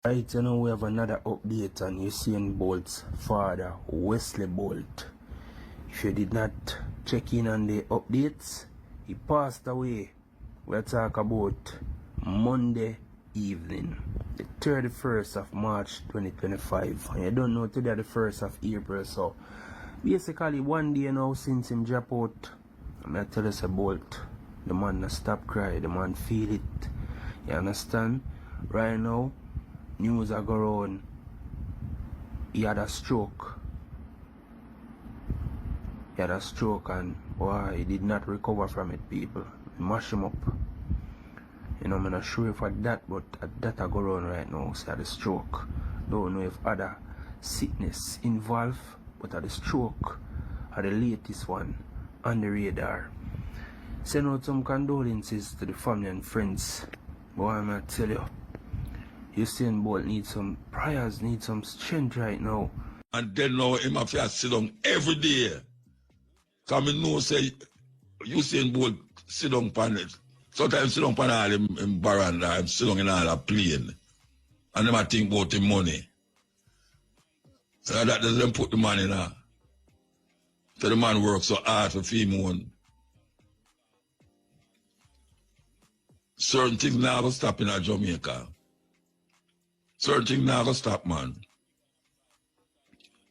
Right, you know, we have another update on Usain Bolt's father, Wesley Bolt. If you did not check in on the updates, he passed away. We'll talk about Monday evening, the 31st of March 2025. And you don't know today the 1st of April, so basically 1 day now since him drop out. I'm going to tell us about the man not stop cry, the man feel it. You understand? Right now, news are going on. He had a stroke. He had a stroke and boy, he did not recover from it, people. Mash him up. You know, I'm not sure if at that, but at that I go on right now. So at the stroke. Don't know if other sickness involved, but at the stroke are the latest one on the radar. Send out some condolences to the family and friends. Boy, I'm gonna tell you, Usain Bolt needs some prayers, needs some strength right now. And then now him have to sit down every day. Because I know say Usain Bolt sit down on it. Sometimes sit down on all in baranda, I'm sit down in all a plane. And them I think about the money. So that doesn't put the money in her. So the man works so hard for him one. Certain things never stop in Jamaica. Certain things never stop, man.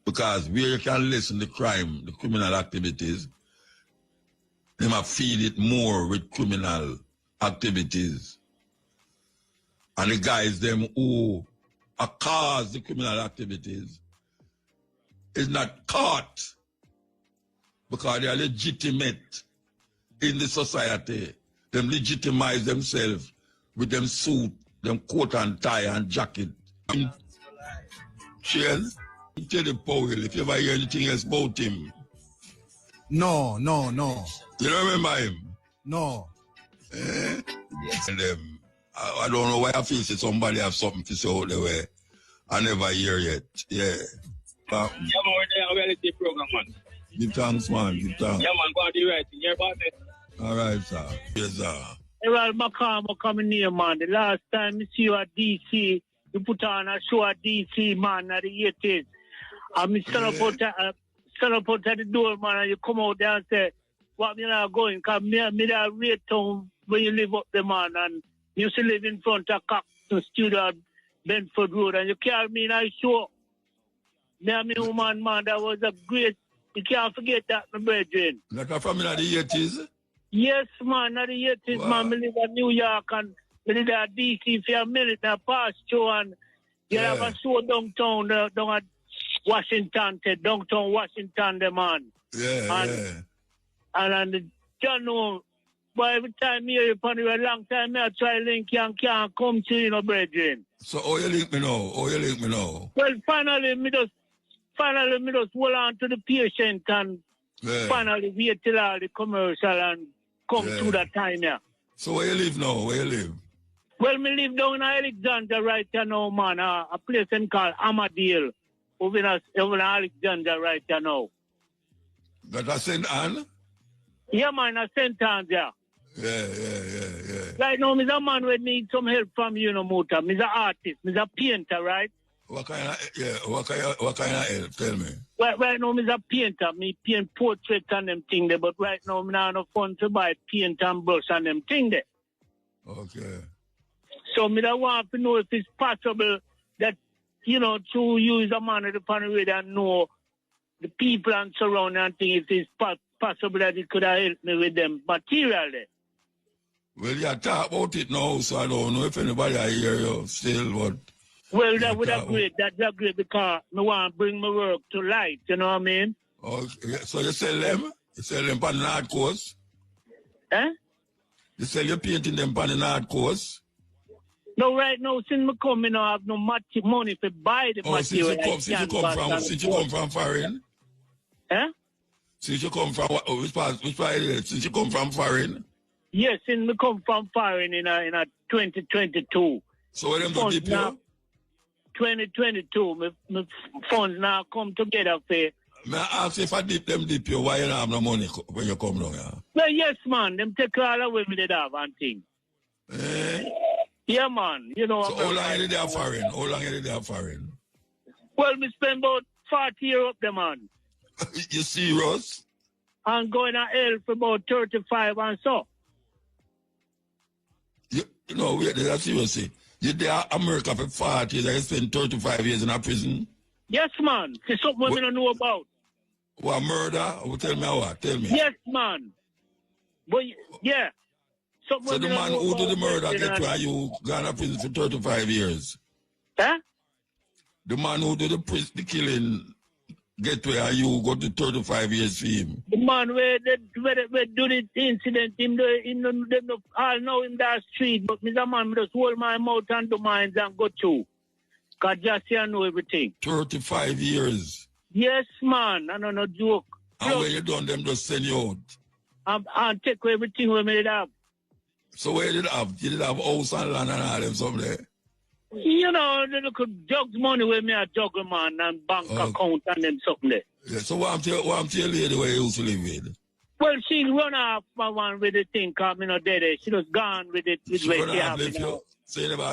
Because where you can listen to crime, the criminal activities, they might feed it more with criminal activities. And the guys, them who cause the criminal activities, is not caught because they are legitimate in the society. Them legitimize themselves with them suit, them coat and tie and jacket. Cheers. Tell the Powell if you ever hear anything else about him. No. You don't remember him? No. Eh? Yes. And I don't know why I feel say somebody have something to say out the way. I never hear yet. Yeah. Yeah, man, we're a reality program, man. Give thanks, man. Give thanks. Yeah, man, go on the right thing. Yeah, about it. All right, sir. Yes, sir. Well, Macam coming here, man. The last time you see you at DC, you put on a show at DC, man, at the 80s. And me stand up out at the door, man, and you come out there and say, what me not going? Because me that rate town when you live up there, man, and you used to live in front of Coxton Studio at Bedford Road, and you carry me in a show. Me and me woman, man, that was a great, you can't forget that, my brethren. Like from in the 80s? Yes, man, at the 80s, wow. Man, I live in New York and I live at DC for a minute and past show and you have a show downtown, down at Washington, downtown Washington, the man. And you know, but every time you hear upon you a long time, I try link you and can't come to you, know, brethren. So how you link me now? Well, finally, me just hold on to the patient and finally wait till all the commercial and come through that time, yeah. So where you live now? Well, me live down in Alexandria right now, man. A place called Amadale. Over in Alexandria right now. That a St. Anne? Yeah, man, a St. Anne's, yeah. Yeah. Right now, I'm a man who needs some help from you, know, Muta. I'm an artist. I'm a painter, right? What kind of help? Tell me. Right now, I'm a painter. I paint portraits and them things there. But right now, I'm not enough fun to buy paint and brush and them things there. Okay. So, I want to know if it's possible that, you know, to use a man at the panel and know the people and surrounding and things, if it's possible that it could have helped me with them materially. Well, you talk about it now, so I don't know if anybody I hear you still, but... Well, that would have great. That's great because I want to bring my work to light, you know what I mean? Okay, so you sell them? You sell them on the North Coast? Eh? You sell your painting them on the North Coast? No, right now, since I come, I don't have no money to buy the material. Since you come from foreign? Eh? Since you come from, which part since you come from foreign? Yes, since I come from foreign in a 2022. So where them do dip you? 2022, my funds now come together for... May I ask if I dip you, why you don't have no money when you come down here? Well, yes, man, them take all away with the have and thing. Eh? Yeah, man. You know, So how long you did there foreign? How long you did there foreign? well, we spend about 40 years up there, man. You serious? And going to hell for about 35 and so. You know, wait, that's seriously. You there America for 40 years, I spent 35 years in a prison? Yes, man. It's something we don't know about. What, murder? Oh, tell me what? Tell me. Yes, man. But, yeah. Something So the man who did the murder get where you gone to prison for 35 years? Huh? The man who did the killing get where you go to 35 years for him? The man where do the incident, him all know him that street, but Mr. Man just hold my mouth and do mine and go through. Because just I know everything. 35 years? Yes, man. I know no joke. And when you done, them just send you out? And take everything we made up. So where did you have? You did have house and land and all them something there? You know, they look jugs money with me a juggle, man, and bank account and them something there. Yeah, so what I'm telling your lady where you used to live with? Well, she run off my one with the thing, cause me not dead. She was gone with it. With She where run she off, have, left you. So you never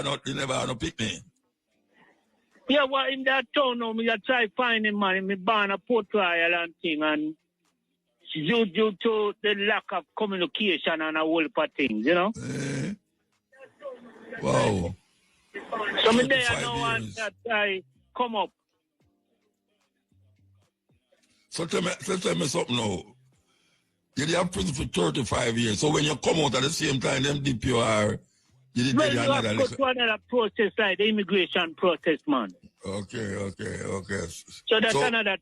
had no picnic? Yeah, well, in that town now, me I try find him, man. Me born a Port Royal and thing, and due to the lack of communication and a whole lot of things, you know? Wow. So me there I know want that I come up. So tell me something now. You did have prison for 35 years. So when you come out at the same time, them dip you are, you did Well, you another have to go to another process, like the immigration process, man. Okay. So that's another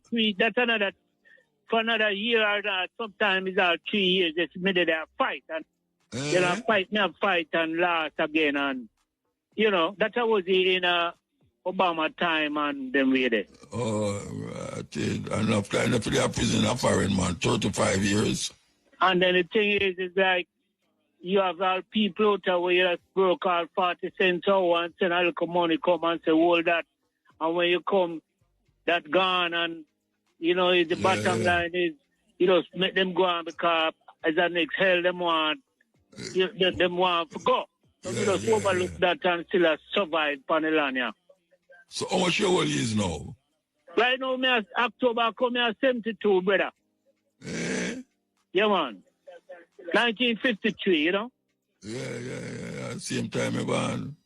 for another year or that, sometimes it's all 3 years, it's made a fight. And, you know, fight and last again. And, you know, that was in Obama time and them way there. Oh, right. Enough time to be a prisoner foreign, man. 35 years. And then the thing is like, you have all people out there where you just broke all 40 cents hour and send a little money come and say, hold that. And when you come, that gone. And, you know, the bottom line is, you know, make them go on because as the next hell them want, them want to go. So you just overlook that and still survive on the land, yeah. So how much your old is now? Right now, me October, I come here 72, brother. Yeah, man. 1953, you know? Yeah. Same time, I born.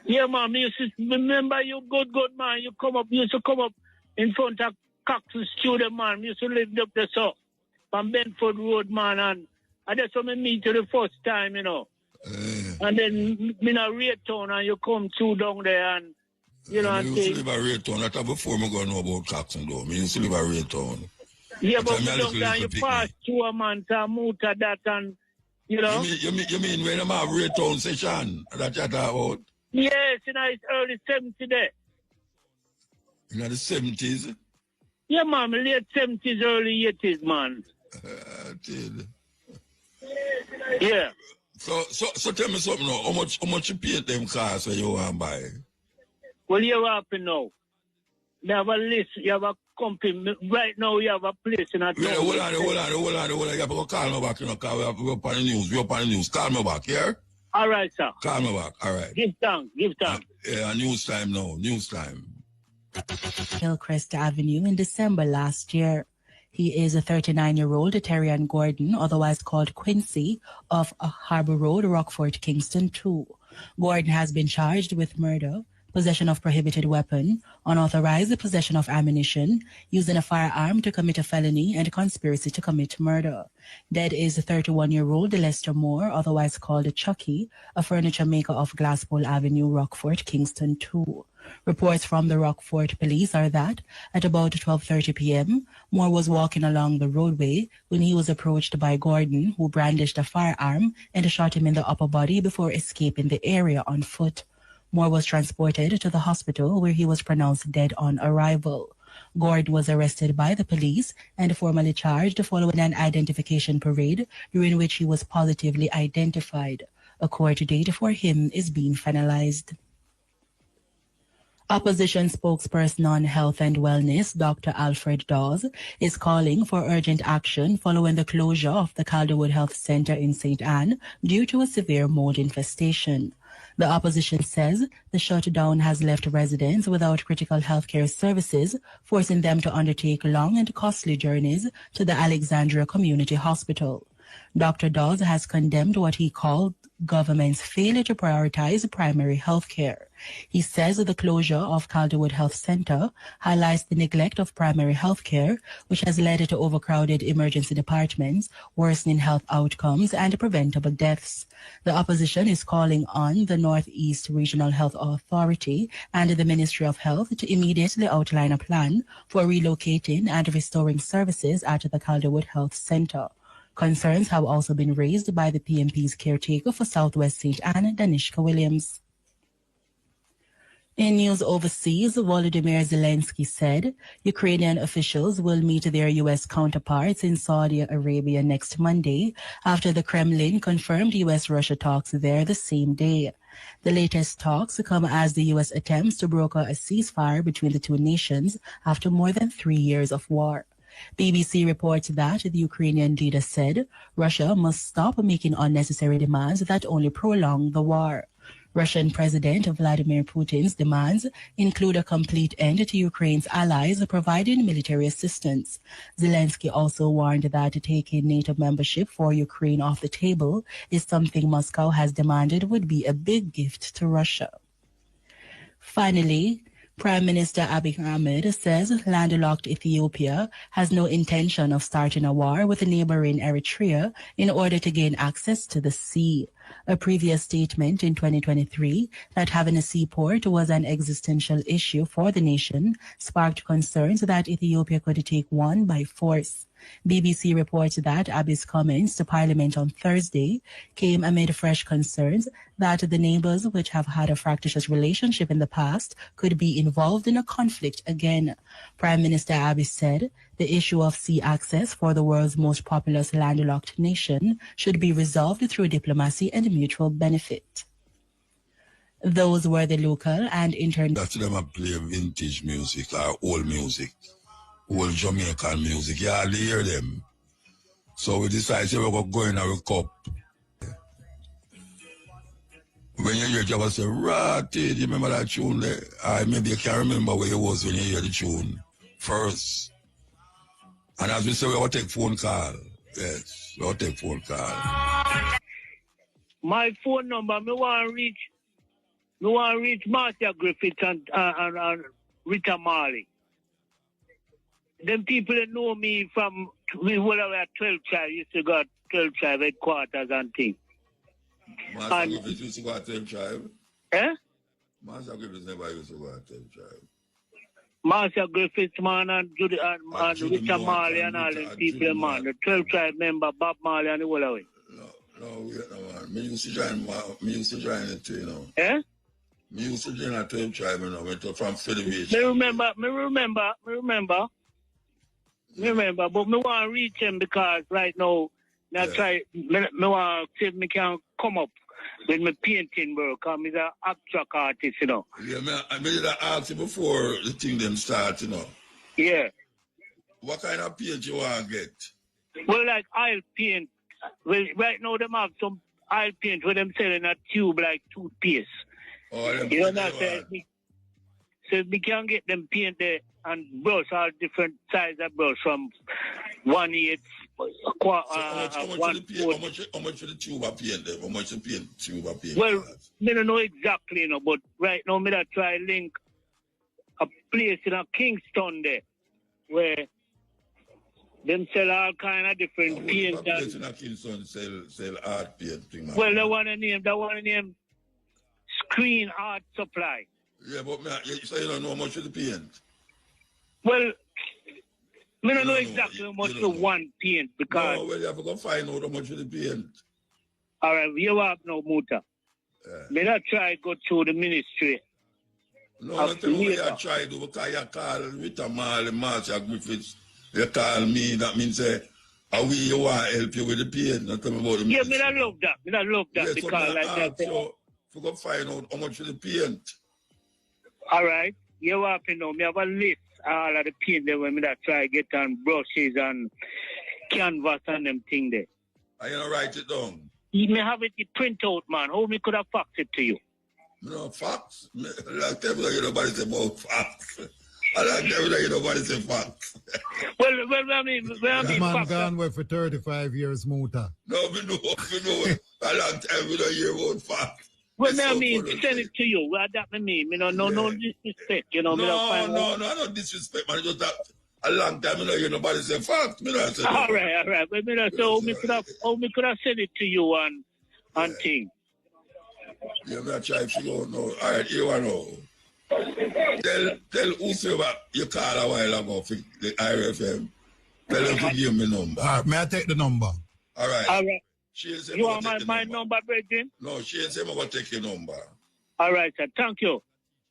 Yeah, man. Me used to remember you good, man. You used to come up in front of Cactus Studio, man. Me used to live up there, so. From Bedford Road, man. And that's when I meet you the first time, you know. And then, me in a Red Town, and you come through down there, and, you know, and used to live at Red Town. That's before I go know about Caxton, though. Me used to live at Red Town. Yeah, but you don't you pass through a man to Muta that and, you know. You mean when I'm at Red Town session that you talk about? Yes, you know, it's early 70s there. In the 70s? Yeah, man, late 70s, early 80s, man. Yeah. So tell me something now. How much you paid them cars that you want to buy? Well, you're happy now. You have a list, you have a company. Right now, you have a place in a town. Yeah, hold on. You have to call me back, you know, because we're up on the news. Call me back, yeah? All right, sir. Call me back, all right. Give thanks. Yeah, news time now, news time. Hillcrest Avenue in December last year. He is a 39-year-old Terrian Gordon, otherwise called Quincy, of Harbour Road, Rockford, Kingston 2. Gordon has been charged with murder, possession of prohibited weapon, unauthorized possession of ammunition, using a firearm to commit a felony, and conspiracy to commit murder. Dead is 31-year-old Lester Moore, otherwise called Chucky, a furniture maker of Glasspool Avenue, Rockford, Kingston 2. Reports from the Rockford police are that at about 12:30 p.m., Moore was walking along the roadway when he was approached by Gordon, who brandished a firearm and shot him in the upper body before escaping the area on foot. Moore was transported to the hospital where he was pronounced dead on arrival. Gordon was arrested by the police and formally charged following an identification parade during which he was positively identified. A court date for him is being finalized. Opposition spokesperson on health and wellness, Dr. Alfred Dawes, is calling for urgent action following the closure of the Calderwood Health Center in St. Anne due to a severe mold infestation. The opposition says the shutdown has left residents without critical healthcare services, forcing them to undertake long and costly journeys to the Alexandria Community Hospital. Dr. Dawes has condemned what he called government's failure to prioritize primary health care. He says the closure of Calderwood Health Center highlights the neglect of primary health care, which has led to overcrowded emergency departments, worsening health outcomes, and preventable deaths. The opposition is calling on the Northeast Regional Health Authority and the Ministry of Health to immediately outline a plan for relocating and restoring services at the Calderwood Health Center. Concerns have also been raised by the PMP's caretaker for Southwest St. Anne, Danishka Williams. In news overseas, Volodymyr Zelensky said Ukrainian officials will meet their U.S. counterparts in Saudi Arabia next Monday after the Kremlin confirmed U.S.-Russia talks there the same day. The latest talks come as the U.S. attempts to broker a ceasefire between the two nations after more than 3 years of war. BBC reports that the Ukrainian leader said Russia must stop making unnecessary demands that only prolong the war. Russian President Vladimir Putin's demands include a complete end to Ukraine's allies providing military assistance. Zelensky also warned that taking NATO membership for Ukraine off the table is something Moscow has demanded would be a big gift to Russia. Finally, Prime Minister Abiy Ahmed says landlocked Ethiopia has no intention of starting a war with neighboring Eritrea in order to gain access to the sea. A previous statement in 2023 that having a seaport was an existential issue for the nation sparked concerns that Ethiopia could take one by force. BBC reports that Abiy's comments to Parliament on Thursday came amid fresh concerns that the neighbors, which have had a fractious relationship in the past, could be involved in a conflict again. Prime Minister Abiy said the issue of sea access for the world's most populous landlocked nation should be resolved through diplomacy and mutual benefit. Those were the local and international. That's them play vintage music or old music. Old Jamaican music, yeah, I hear them. So we decided we're going to go in our cup. When you hear Java say, Ratty, you remember that tune there? Maybe you can't remember where you was when you hear the tune first. And as we say, we will take phone call. Yes, we will take phone call. My phone number, me want to reach Marcia Griffith and Rita Marley. Them people that know me from when we were at 12 Tribe, used to go at 12 Tribe headquarters and things. Master Griffith used to go at 12 Tribe? Eh? Master Griffith never used to go at 12 Tribe. Master Griffith, man, and Richard Marley and all them people, man. The 12 Tribe member, Bob Marley and the whole away. No, wait, no, man. Me used to join it too, you know. Eh? Me used to join at 12 Tribe, you know, went from Federation. Me remember, but me want to reach him because right now, me want to see if me can come up with my painting work, because I'm an abstract artist, you know. Yeah, I did ask you before the thing them start, you know. Yeah. What kind of paint you want to get? Well, like oil paint. Well, right now, them have some oil paint where them selling a tube like toothpaste. Oh, them you know what I'm saying? So we can get them paint there and brush all different sizes of brush from 1/8, how much for the tube of paint there? How much the tube of paint? Well, I don't know exactly, you know, but right now I try link a place in a Kingston there where them sell all kind of different paint. What place in a Kingston sell art paint thing? Well, they want to name Screen Art Supply. Yeah, but so you don't know how much for the paint? Well, I don't know exactly how much for one paint because... No, well, you have to go find out how much for the paint. All right, you have no Muta. Me not try to go through the ministry. No, not tell me what you try to do because you call Rita Marley, Marcia Griffiths. You call me, that means say, you want to help you with the paint. Not tell me about the ministry. Yeah, I love that. Yeah, because like that. So, if you go find out how much for the paint. All right, you have to know, me have a list all of the paint there when I try to get on brushes and canvas and them thing there. Are you going to write it down? You may have it print out, man. How me could have faxed it to you? No, facts. I like them that nobody say about facts. I like them that nobody say facts. Well, I mean, The man facts. gone away for 35 years, Muta. No, we know. I like them we don't hear about facts. Well, It's I so mean, funny. send it to you. Well, that I mean, no disrespect, you know. No disrespect, man. Just that a long time, hear nobody say facts. Me not say no. All right. But me not so me could have sent it to you and thing. Yeah, me try to figure out now. All right, here one now. Tell whosoever you call a while ago for the IRFM. Tell them to give me number. All right, may I take the number? All right. All right. She ain't say You me want go take the my number, Bridget? No, she ain't say me go take your number. All right, sir. Thank you.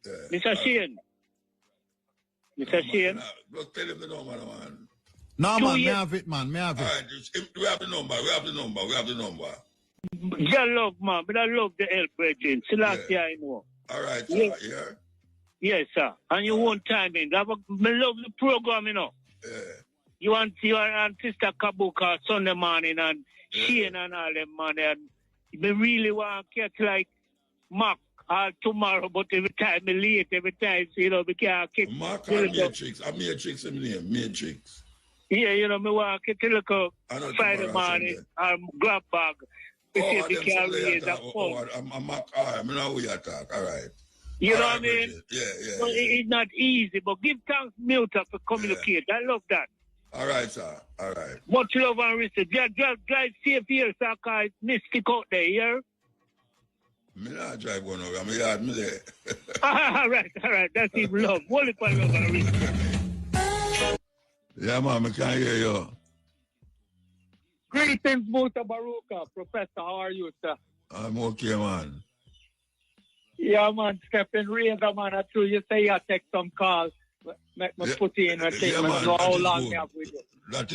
Yeah. Mr. Shane. Mr. Shane. Just tell him the number, man. No, man, years. may I have it, man. May I have All it? right, we have the number. We have the number. Just love, man. But I love the help, Bridget. So last year I know. All right, sir. Yeah. Yeah. Yes, sir. And you won't time in. I love the program, you know. Yeah. You and Sister Kabuka Sunday morning and Shane and all them, man. And we really want to catch like Mark tomorrow, but every time we late, every time, you know, we can't keep. Mark and Matrix. I'm Matrix in the name. Matrix. Yeah, you know, me want to get a look Friday morning grab bag. We see we can raise a phone. I'm Mark. All right, I know who you attack. All right. You know all what I mean? Yeah. So it's not easy, but give thanks, Milton, for communicate. I love that. All right, sir. All right. Much love and respect. Drive safe here, sir, because it's mystic out there, yeah? Me not drive one over. I'm yard me there. All right. That's even love. Holy for love and respect. Yeah, man, I can't hear you. Greetings, Mutabaruka. Professor, how are you, sir? I'm okay, man. Yeah, man. Stephen Razor, man. I threw you say you take some calls. Make me put in a thing. Yeah, I man, know how that is long good. you have with you. That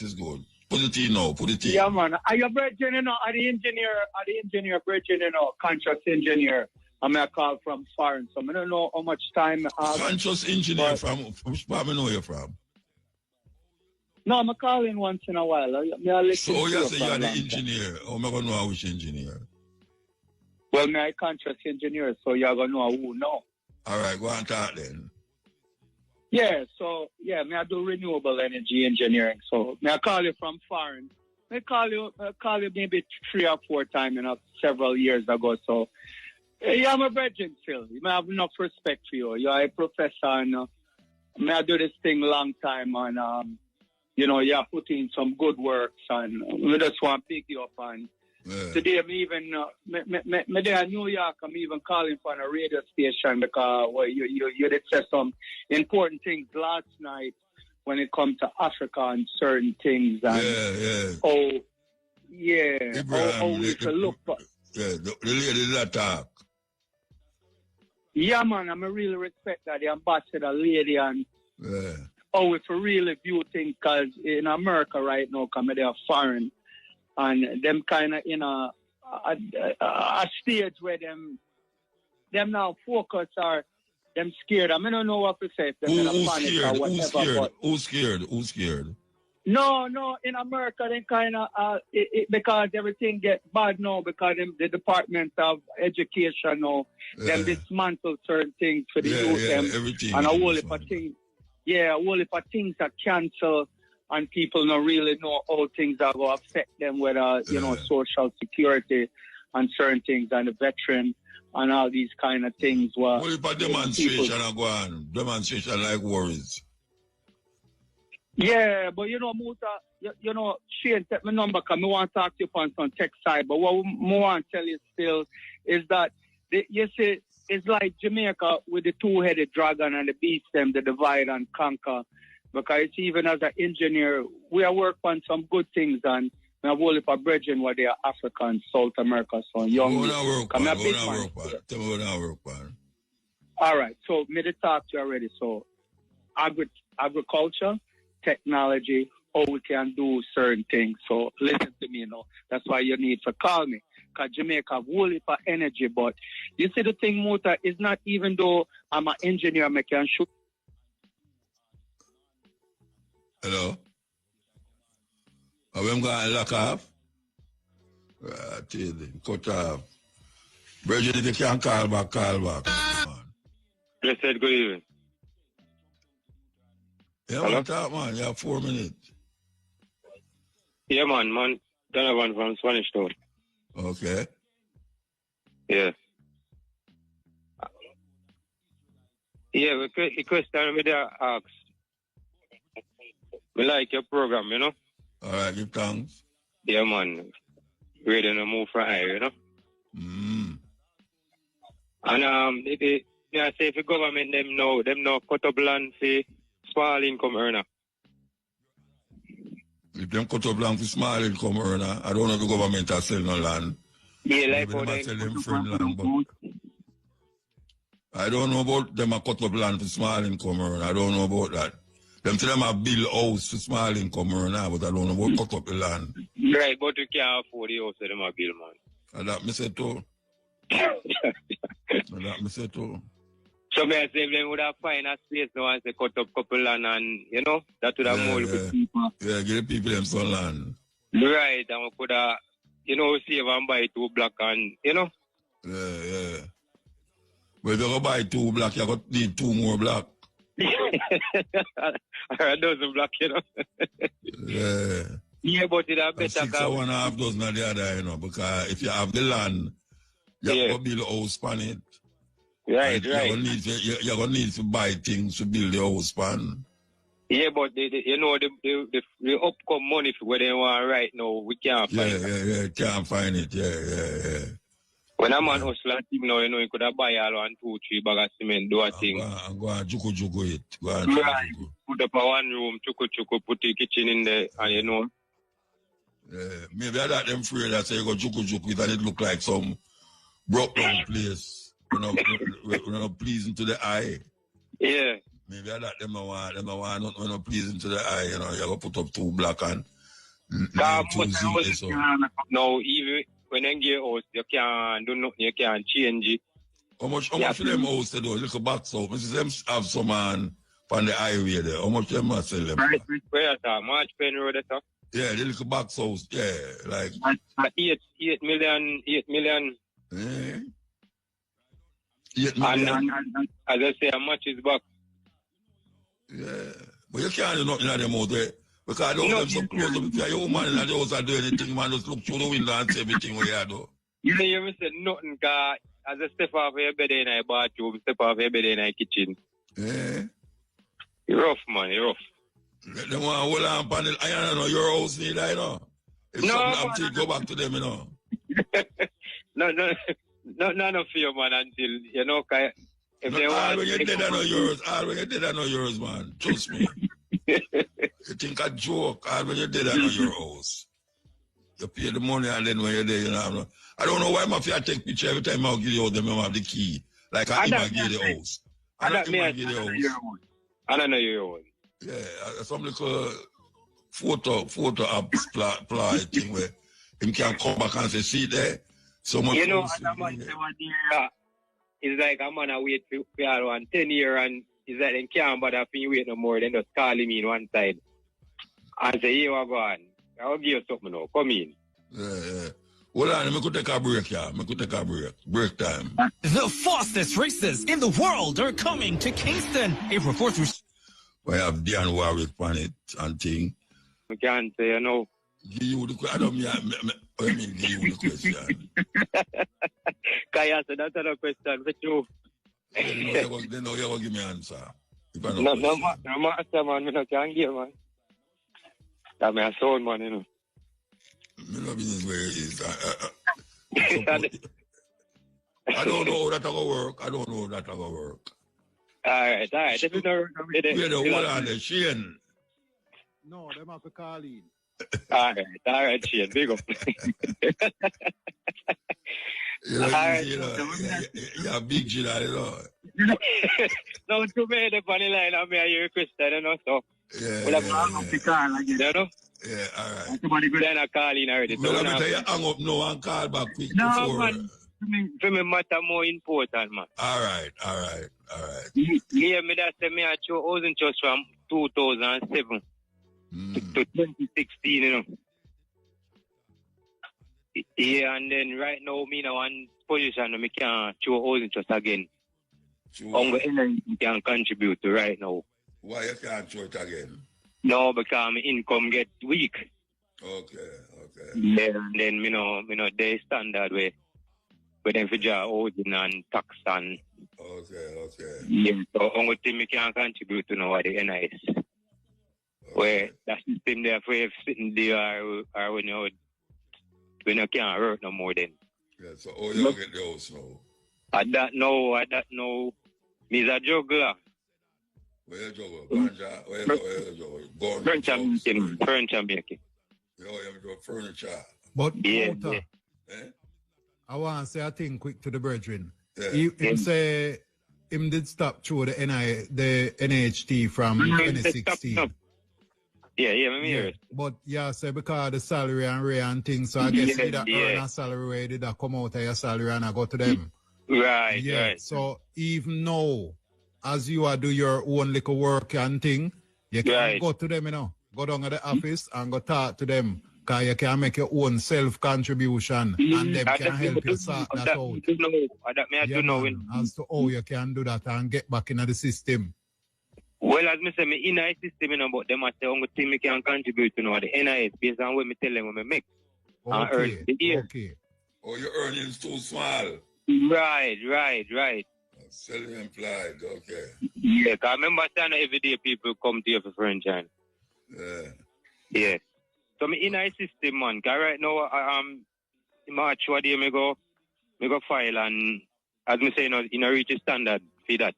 is good. Put it in now. Yeah, man. Are you bridging, you know? Are the engineer bridging, you know? Conscious engineer. I'm a call from foreign, so I don't know how much time I have. Conscious engineer from which part I know you from? No, I'm calling once in a while. So you say you're the engineer. How am I going to know which engineer? Well, me a conscious engineer, so you're going to know who know. All right, go on talk then. Yeah, so, me I do renewable energy engineering. So, me I call you from foreign. I call you maybe 3 or 4 times, you know, several years ago. So, yeah, I'm a virgin still. You may have enough respect for you. You're a professor, and me I do this thing long time, and, you know, you're putting some good works, and we just want to pick you up. And today, I'm even, me there in New York, I'm even calling for a radio station because you did say some important things last night when it comes to Africa and certain things. And how we can look. The lady that talk. Yeah, man, I really respect that, the ambassador lady, and how we really view things, because in America right now, because they are foreign, and them kind of in a stage where them now focus or them scared. I mean, I don't know what to say. If them in a panic or whatever. Who's scared? No, in America, they kind of, because everything gets bad now, because the Department of Education now, them dismantle certain things for the youth. Everything. And a whole heap of things. Yeah, a whole heap of things are cancelled, and people don't really know how things are going to affect them, whether, you know, social security and certain things, and the veteran and all these kind of things. What about demonstration are going on? Demonstration like worries. Yeah, but you know, Muta, you know, Shane, take my number because I want to talk to you on some tech side. But what I want to tell you still is that, you see, it's like Jamaica with the two-headed dragon and the beast, them, the divide and conquer. Because even as an engineer, we are working on some good things, and I have a brethren where they are Africa and South America, so young. Tell me what I work on. All right, so me to talk to you already. So agriculture, technology, how we can do certain things. So listen to me, you know. That's why you need to call me. Because Jamaica have whole heap of energy, but you see the thing, Muta, is not even though I'm an engineer, I can shoot. Hello? Are we going to lock off? Cut off. Bridget, if you can call back, man. Just said good evening. Yeah, Hello? man, talk, man. You have 4 minutes. Yeah, man. Donovan from Spanish Town. Okay. Yeah. Yeah, the question me there ask. We like your program, you know? All right, give thanks. Yeah, man. Ready to move for higher, you know? And I say if the government them know cut up land for small income earner. If them cut up land for small income earner, I don't know if the government are selling no land. Yeah, like Maybe how them are they selling friend land, but I don't know about them a cut up land for small income earner. I don't know about that. Them say them a build house for small income earner, but I don't know about cut up the land. right, but you can't afford the house of them a bill, man. And that me say too. So may I say if them would have find a space now and say cut up couple land and you know, that would have more good people. Yeah, give the people them some land. Right, and we could have, you know, save and buy 2 block and you know. Yeah. But if you go buy 2 block, you got need 2 more block. A dozen block, you know. Yeah. Yeah, but it a better 6 or 1.5 dozen of the other, you know, because if you have the land, you have to build a house on it. Right. You're going to need to buy things to build the house on. Yeah, but you know, the upcome money for where they want right now, we can't find it. Yeah, can't find it, yeah. When a man hustle and now, you know, he could have buy all 1, 2, 3 bag of cement, do a thing. And go and juku it. Right. Put up a 1 room, chuku, put the kitchen in there, and you know. Yeah, maybe I got them afraid that say you go juku it and it look like some broke down place. We're not pleasing to the eye. Yeah. Maybe I got them want not pleasing to the eye, you know, you gotta put up 2 block and no, even when you get house, you can't do nothing, you can't change it. How much for them house they do? Little box out. Mrs. them have some man on the highway there. How much them must sell them? Right, where is that? March Pen Road, that's yeah, the little box house, yeah, like 8 million. Yeah. 8 million. And as I say, how much is back? Yeah. But you can't do nothing at them out there. Because I don't have some close up. If you're a woman in the house and do anything, man, just look through the window and see everything what you do. You know, you said nothing, because as I step off your bed in a bathroom, step off your bed in a kitchen. Yeah. You're rough, man, you're rough. Let them want to hold on panel. I don't know, your house need, I know. If something happens, go back to them, you know. No fear, man, until, you know, if they want... All when you're dead, I know yours. All when you're dead, I know yours, man. Trust me. You think I joke. All when you're dead, I know your house. You pay the money and then when you're there, you know. I don't know why my fear take picture every time I'll give you all them, I have the key. Like I give the house. I don't give the house. I don't know your own. Yeah, some little photo apply thing where him can come back and say, see there. So much. You know, as a man say 1 year, it's like a man wait for 10 years and it's like they can't bother if you wait no more, then just call him in one side and say, here we go on. I'll give you something now. Come in. Yeah. Hold on, I could take a break, yeah. I could take a break. Break time. The fastest races in the world are coming to Kingston, April 4th through... We have Dan Warwick on it and thing. I can't say, you know. Give you the question. I don't mean, give you the question. Kaya said that's a question for you. They know you're going to give me an answer. No matter, man. I can't give, man. That's my soul, man, you know. I know business where it is. I don't know how that's going to work. All right. This is Wait, hold on, Shane. No, them have to call in. All right, Shane. Big up. You're big, you know. No, too many funny line. I'm here, Christian, you know, so. Yeah. We'll have to call again, you know? Yeah, all right. Somebody go down and call in already. Well, let me tell you, hang up now and call back quick no, before. Man. For me, matter more important, man. All right. Yeah, me that say me I wasn't just from 2007 to 2016, you know. Yeah, and then right now, me now position I can't show all interest again. True. Only NIS can contribute to right now. Why you can't show it again? No, because my income get weak. Okay. Yeah, and then they standard way. But then for job housing and tax and Okay. yeah, so only thing we can contribute to now are the NIS. Okay. Where that system there for you sitting there or when you can't work no more then. Yeah, so how you get the house now? At that no. Me's a juggler. Where you juggle? Ganja? Where you juggle? Furniture making. You do furniture. But Yeah. Mota, Eh? I want to say a thing quick to the brethren. Yeah. Him say him did stop through the NHT from 2016. Yeah, me hear it. But yeah, say because the salary and rate and things, so I guess you either earn a salary where did come out of your salary and I go to them. Right, Yeah. right. So even now, as you are do your own little work and thing, you can go to them, go down at the office and go talk to them. Because you can make your own self-contribution and them can help you sort that out. As to how you can do that and get back into the system. Well, as me say, me in a system, but them are the only thing me can contribute to the NIS based on what me tell them what me make. Okay. Oh, your earnings too small. Right. Self-employed, okay. Yeah, because I remember saying every day people come to you for franchise. Yeah. So me in a system, man. Because right now, in March, what day me go file and, as me say, in a reach standard for that.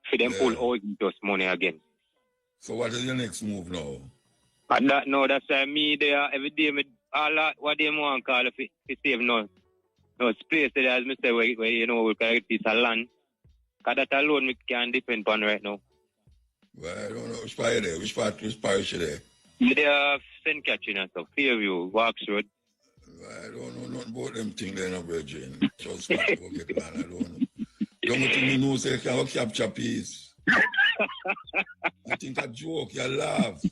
For them pull all just money again. So what is your next move now? And that's me there every day. All that, what they want to call it, to save no space there, as me say, where we can get this land. Because that alone we can depend on right now. Well, I don't know. Which part there? Which parish there? They have St. Catherine and stuff. Fairview, Walks Road. I don't know nothing about them things there, no, Virgin. Just go get land, I don't know. The only thing you know is you can capture peace. You think a joke, you laugh.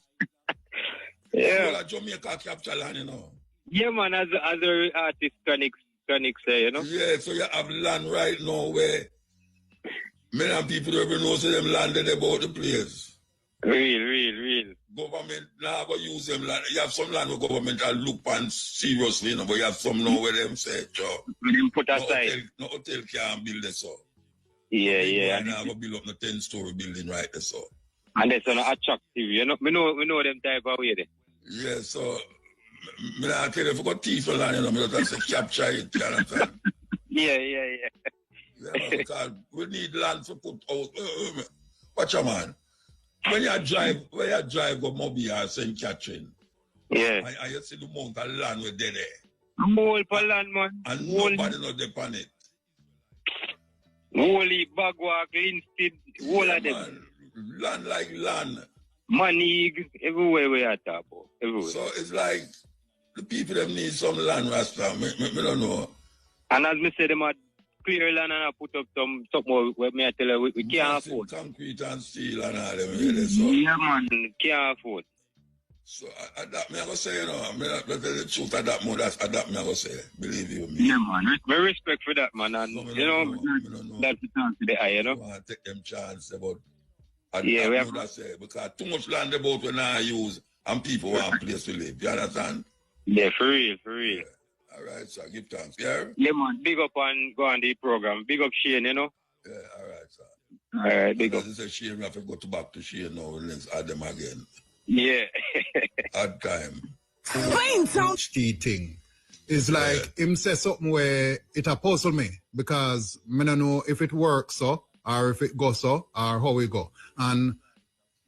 Yeah. Well, Jamaica capture land, Yeah, man, as a artist, Chronic say, Yeah, so you have land right now where many people don't even know so them landed about the place. Real. Government now go use them land. You have some land where government are look on seriously, but you have some now where them say, put aside. No hotel can't build this up. Yeah. And now go build up the 10-story building right there, so. And that's not attractive, we know them type of way there. Yeah, so me not tell you if you got teeth for land, me just say capture it, you understand? Yeah. Yeah, because we need land to put out. Watch a man. When you drive go Mobile or St. Catherine, yeah. And you see the amount of land where they there. Whole for land, man. And nobody know depend it. Holy Bagwag, Linstead, whole of them. Man. Land like land. Money, everywhere we are talking about. Everywhere. So it's like the people that need some land, Rasta. Me don't know. And as me say, them are clear land and I put up some more where me I tell you we can't afford. Concrete and steel and all them. So. Yeah, man, can't afford. So that me I go say, I tell the truth at that more, that's that me I go say. Believe you me. Yeah, man. Very respect for that, man. And no, that's the chance to the eye, I want to take them chance about. We have that say because too much land about when I use and people want a place to live. You understand? Yeah, for real. Yeah. All right, so give thanks. Yeah? Yeah, man. Big up and go on the program. Big up Shane, Yeah, all right, sir. All right, big up. As I say, Shane, we have to go back to Shane now and let's add them again. Yeah. Add time. HT thing. It's like him say something where it a puzzle me because I don't know if it works so or if it goes so or how it go. And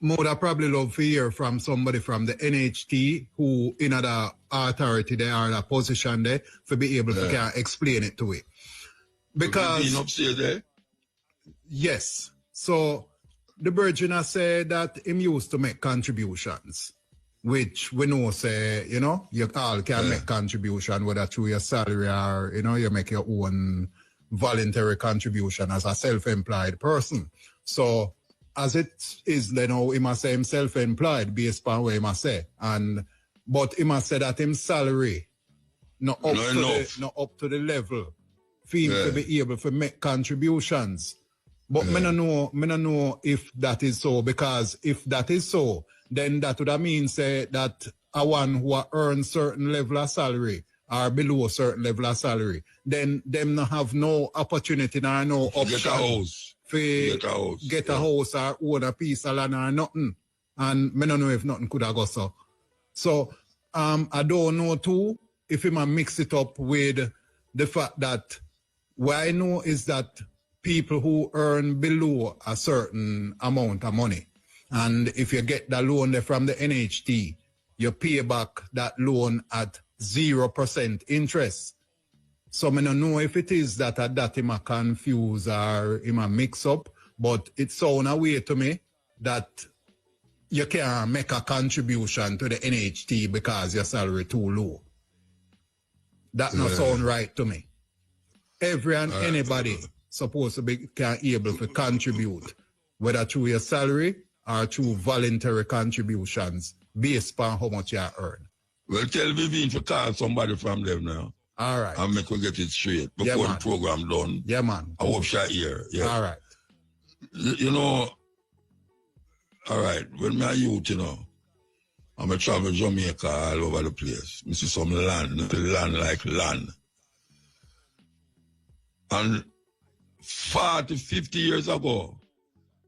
would I probably love to hear from somebody from the NHT who in the authority there or the position there to be able to can explain it to it. Because being upstairs there? Yes. So the Virgin has said that him used to make contributions, which we know say, you all can make contribution, whether through your salary or, you make your own voluntary contribution as a self-employed person. So as it is, he must say him self-employed based on what he must say. But he must say that him salary not up to the level for him to be able to make contributions. But me no know if that is so, because if that is so, then that would mean say that a one who earn certain level of salary or below a certain level of salary, then them no have no opportunity nor no option Get a house. Get a house or own a piece of land or nothing. And me no know if nothing could have go so. So I don't know too if he might mix it up with the fact that what I know is that people who earn below a certain amount of money, and if you get the loan there from the NHT, you pay back that loan at 0% interest. So I don't know if it is that he might confuse or he might mix up, but it sounds a way to me that you can't make a contribution to the NHT because your salary too low. That not sound right to me. Every and anybody supposed to be able to contribute, whether through your salary or through voluntary contributions, based on how much you earn. Well, tell Vivian to call somebody from them now. All right. And make we get it straight before the program done. Yeah, man. I hope she's here. Yeah. All right. You know, all right, when me a youth, you know, I'm a travel Jamaica all over the place. I see some land like land. And 40, 50 years ago,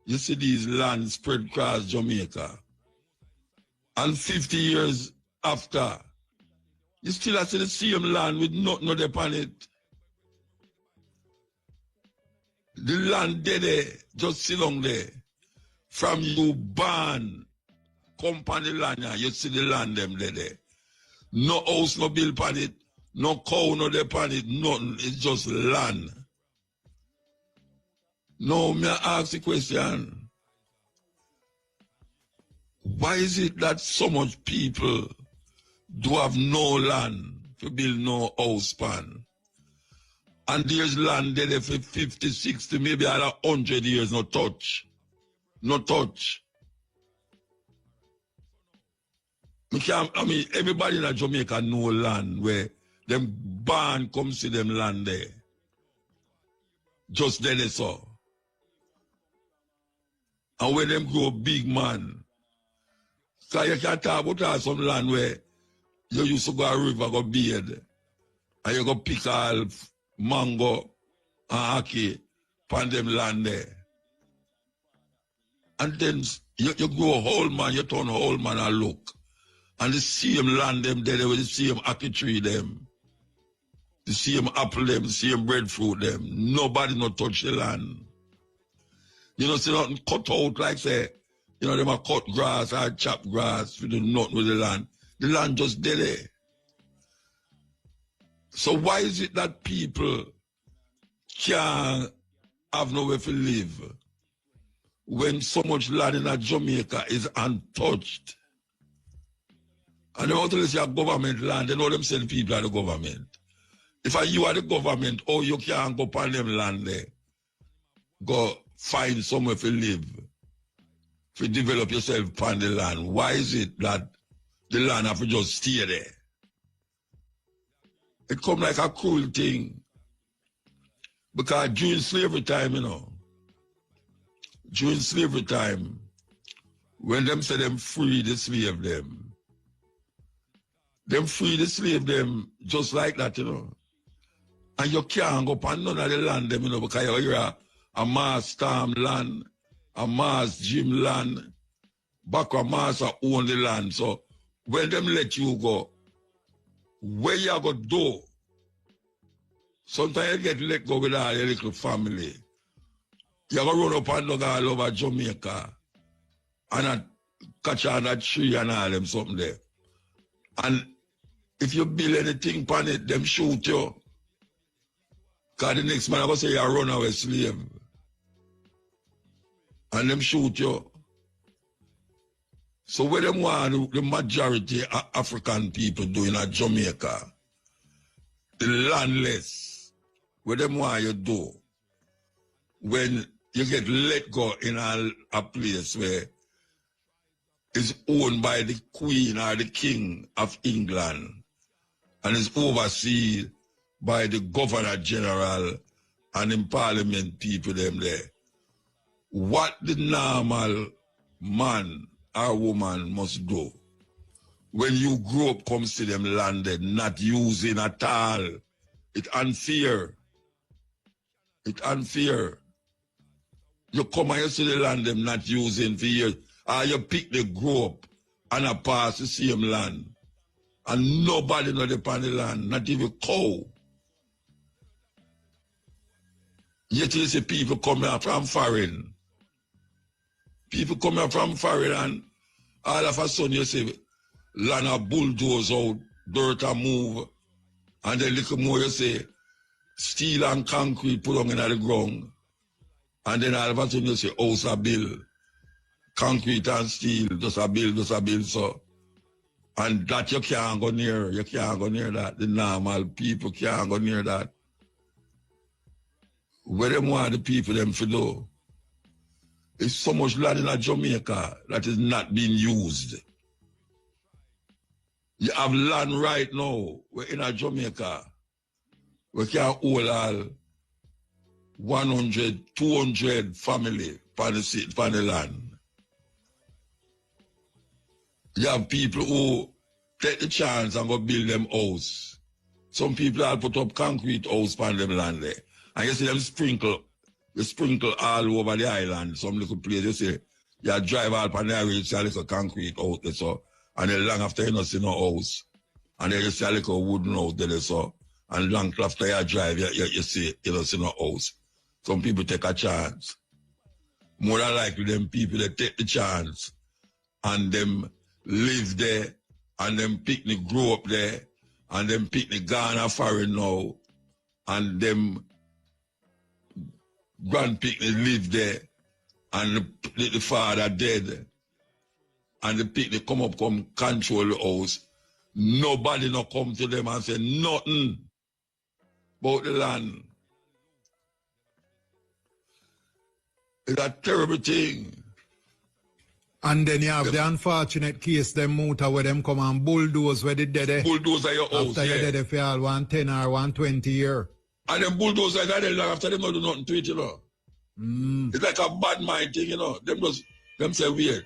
you see these lands spread across Jamaica. And 50 years after, you still see the same land with nothing upon it. The land there, just sit down there. From you born, company land, you see the land them there. No house, no build upon it, no cow, no upon it, nothing. It's just land. Now, may I ask the question, why is it that so much people do have no land to build no house pan? And there's land there for 50, 60, maybe 100 years, no touch. No touch. I mean, everybody in Jamaica know land where them barn come see them land there. Just then they saw. And when them grow big man, so you can talk about some land where you used to go a river, go beard, and you go pick all mango and ackee from them land there. And then you go whole man, you turn whole man and look. And the same land them there with the same ackee tree them. The same apple them, the same breadfruit them. Nobody not touch the land. You know, see nothing cut out like say, you know, them a cut grass or chop grass with the nothing with the land. The land just dead there. So why is it that people can't have nowhere to live when so much land in Jamaica is untouched? And they want to say a government land, they know them send people at the government. If you are the government, oh, you can't go upon them land there. Go find somewhere to live, to develop yourself upon the land. Why is it that the land have to just stay there? It come like a cruel thing. Because during slavery time, you know, during slavery time, when them say them free the slave them free the slave them just like that, you know. And you can't go upon none of the land them, you know, because you're a mass storm land, a mass gym land, back a mass own the land. So when them let you go, where you go do? Sometimes you get let go with all your little family. You go run up and look all over Jamaica and catch on that tree and all them something there. And if you build anything upon it, them shoot you. Because the next man I go say you're a runaway slave. And them shoot you. So what them want the majority of African people do in Jamaica, the landless, what them want you do when you get let go in a place where it's owned by the Queen or the King of England and is overseen by the Governor General and in Parliament people them there. What the normal man or woman must do when you grow up comes to them landed, not using at all. It's unfair. It's unfair. You come and you see the land them not using for years. Or you pick the grow up and a pass the same land. And nobody know the on the land, not even cow. Yet you see people coming up from foreign. People coming up from foreign and all of a sudden you see land a bulldoze out, dirt a move, and then little more you say steel and concrete put on in the ground. And then all of a sudden you say house a build. Concrete and steel, just a build, so. And that you can't go near that. The normal people can't go near that. Where them want the people them to do? There's so much land in Jamaica that is not being used. You have land right now, we're in Jamaica. We can hold all 100, 200 family on the land. You have people who take the chance and go build them house. Some people have put up concrete house on them land there. And you see them sprinkle all over the island. Some little place, you see, you drive out on the highway, you see a little concrete out there, so. And then long after you don't see no house. And then you see a little wooden house there, so. And long after you drive, you see, you don't see no house. Some people take a chance. More than likely, them people, they take the chance and them live there, and them picnic grow up there, and them picnic Ghana foreign now, and them grand picnic live there, and the father dead, and the picnic come control the house. Nobody not come to them and say nothing about the land. It's a terrible thing. And then you have the unfortunate case, them Muta, where them come and bulldoze where they dead. Bulldoze your house, after you dead for all 110 or 120 year. And them bulldoze like that, after them not do nothing to it, you know. It's like a bad mind thing, you know. Them say weird.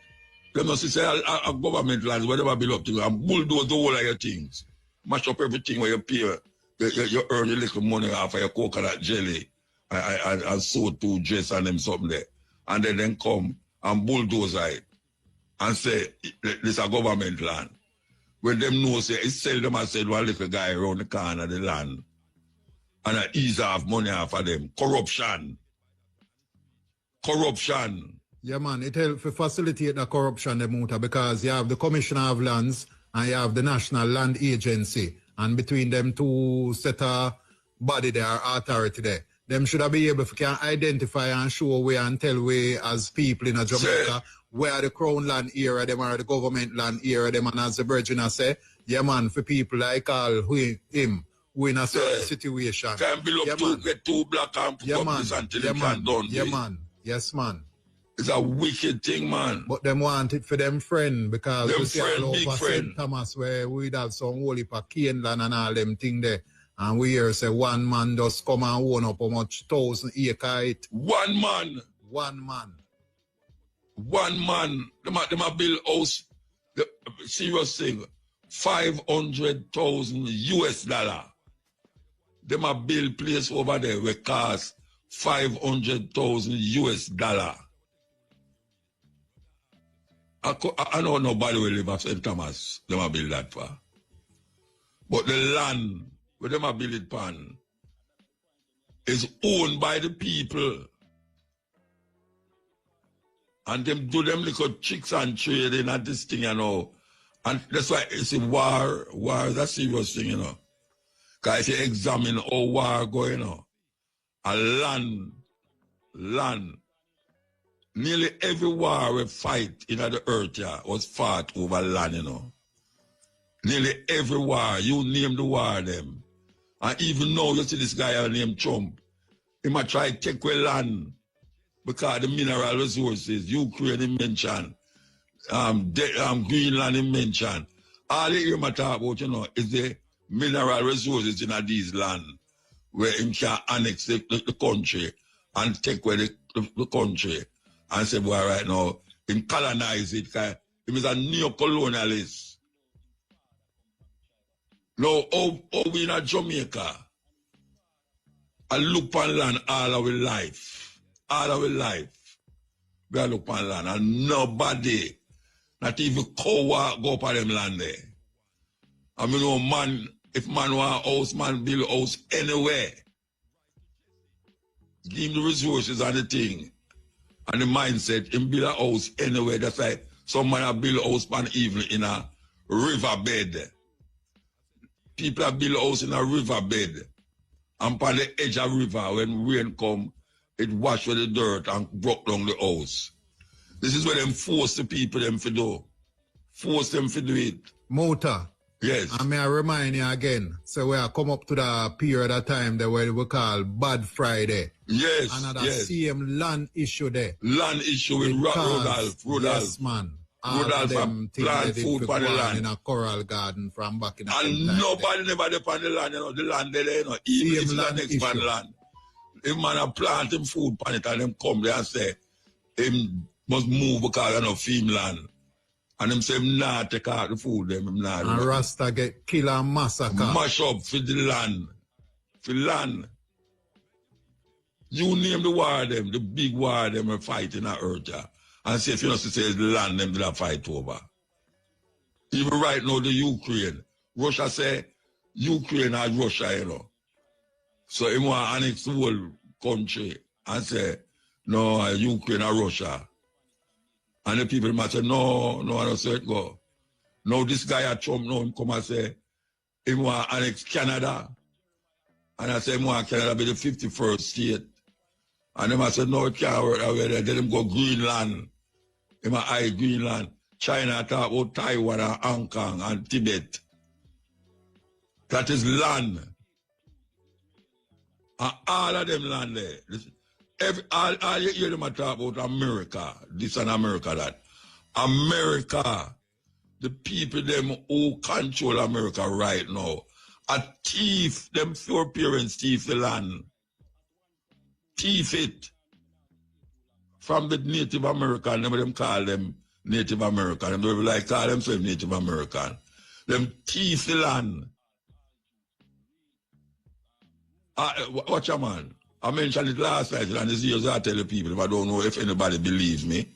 Them must say a government lands, whatever belong to you, and bulldoze the whole of your things. Mash up everything where you pay. You earn a little money off of your coconut jelly and soda to dress and them something there. And then come and bulldoze it. And say, this is a government land. When them know, say, it's sell them and sell one little guy around the corner of the land. And I ease off money off of them. Corruption. Yeah, man, it helps to facilitate the corruption, the Muta, because you have the Commissioner of Lands and you have the National Land Agency. And between them two set of body there, authority there. Them should be able to identify and show way and tell way as people in Jamaica where the crown land area them or the government land area them, and as the Virgin say, yeah man, for people like all who in a certain situation. Can build up to get two black and put up this until they can done. Yeah man, yes man. It's a wicked thing, man. But them want it for them friend because them we see all over St. Thomas where we'd have some holy pa cane land and all them thing there. And we hear say one man just come and own up how much 1,000 acre it. One man. Them a build house. The serious thing. $500,000 US. Them a build place over there where cost $500,000 US. I know nobody will live at St. Thomas. Them a build that far. But the land where them a build it pan is owned by the people. And them do them little tricks and trading and this thing, you know. And that's why it's a war is a serious thing, you know. Because if you examine how war going on, a land, nearly every war we fight in the earth yeah, was fought over land, you know. Nearly every war, you name the war them. And even now, you see this guy named Trump. He might try to take away land because the mineral resources, Ukraine he mentioned, Greenland he mentioned. All he might talk about, you know, is the mineral resources in these land. where him can annex the country and take away the country and say, boy, right now, him colonize it, because he is a neo-colonialist. Now, how we in Jamaica, I look on land all our life. All our life. We look on land and nobody, not even cow go up on them land there. I mean, no man, if man want a house, man build a house anywhere. Give him the resources and the thing. And the mindset, him build a house anywhere. That's why some man build a house even in a riverbed. People have built a house in a riverbed. And on the edge of the river, when rain come, it wash with the dirt and broke down the house. This is what them force the people them to do. Force them to do it. Muta. Yes. And may I remind you again, so we are come up to the period of time that we call Bad Friday. Yes. Another same land issue there. Land issue with Rudolph. Yes, man. Rudolph plant food for the land. In a coral garden from back in the And nobody never depend the land, you know, the land there, you know, even if it's an expand land. If man a plant him food on it and them come there and say, him must move because of no film land. And him say, him not take out the food, him not. And Rasta get kill and massacre. Mash up for the land. For land. You name the war them, the big war them are fighting at earth, yeah. And say, if you know, say it's the land them that fight over. Even right now, the Ukraine. Russia say, Ukraine and Russia, you know. So he want to annex the whole country and say, no, Ukraine and Russia. And the people might say, no, I don't say it go. Now this guy at Trump, now him come and say, he want to annex Canada. And I say, he want Canada be the 51st state. And them I said, no, it can't work that way. Let them go Greenland. They might hide Greenland. China talk about Taiwan and Hong Kong and Tibet. That is land. And all of them land there. All you hear them talk about America, this and America, that. America, the people them who control America right now, are thief, them four parents thief the land. Thief it. From the Native American, them call them Native American. Them don't like call themselves Native American. Them thief the land. Watch a man. I mentioned it last night, and this years I tell the people, if I don't know if anybody believes me.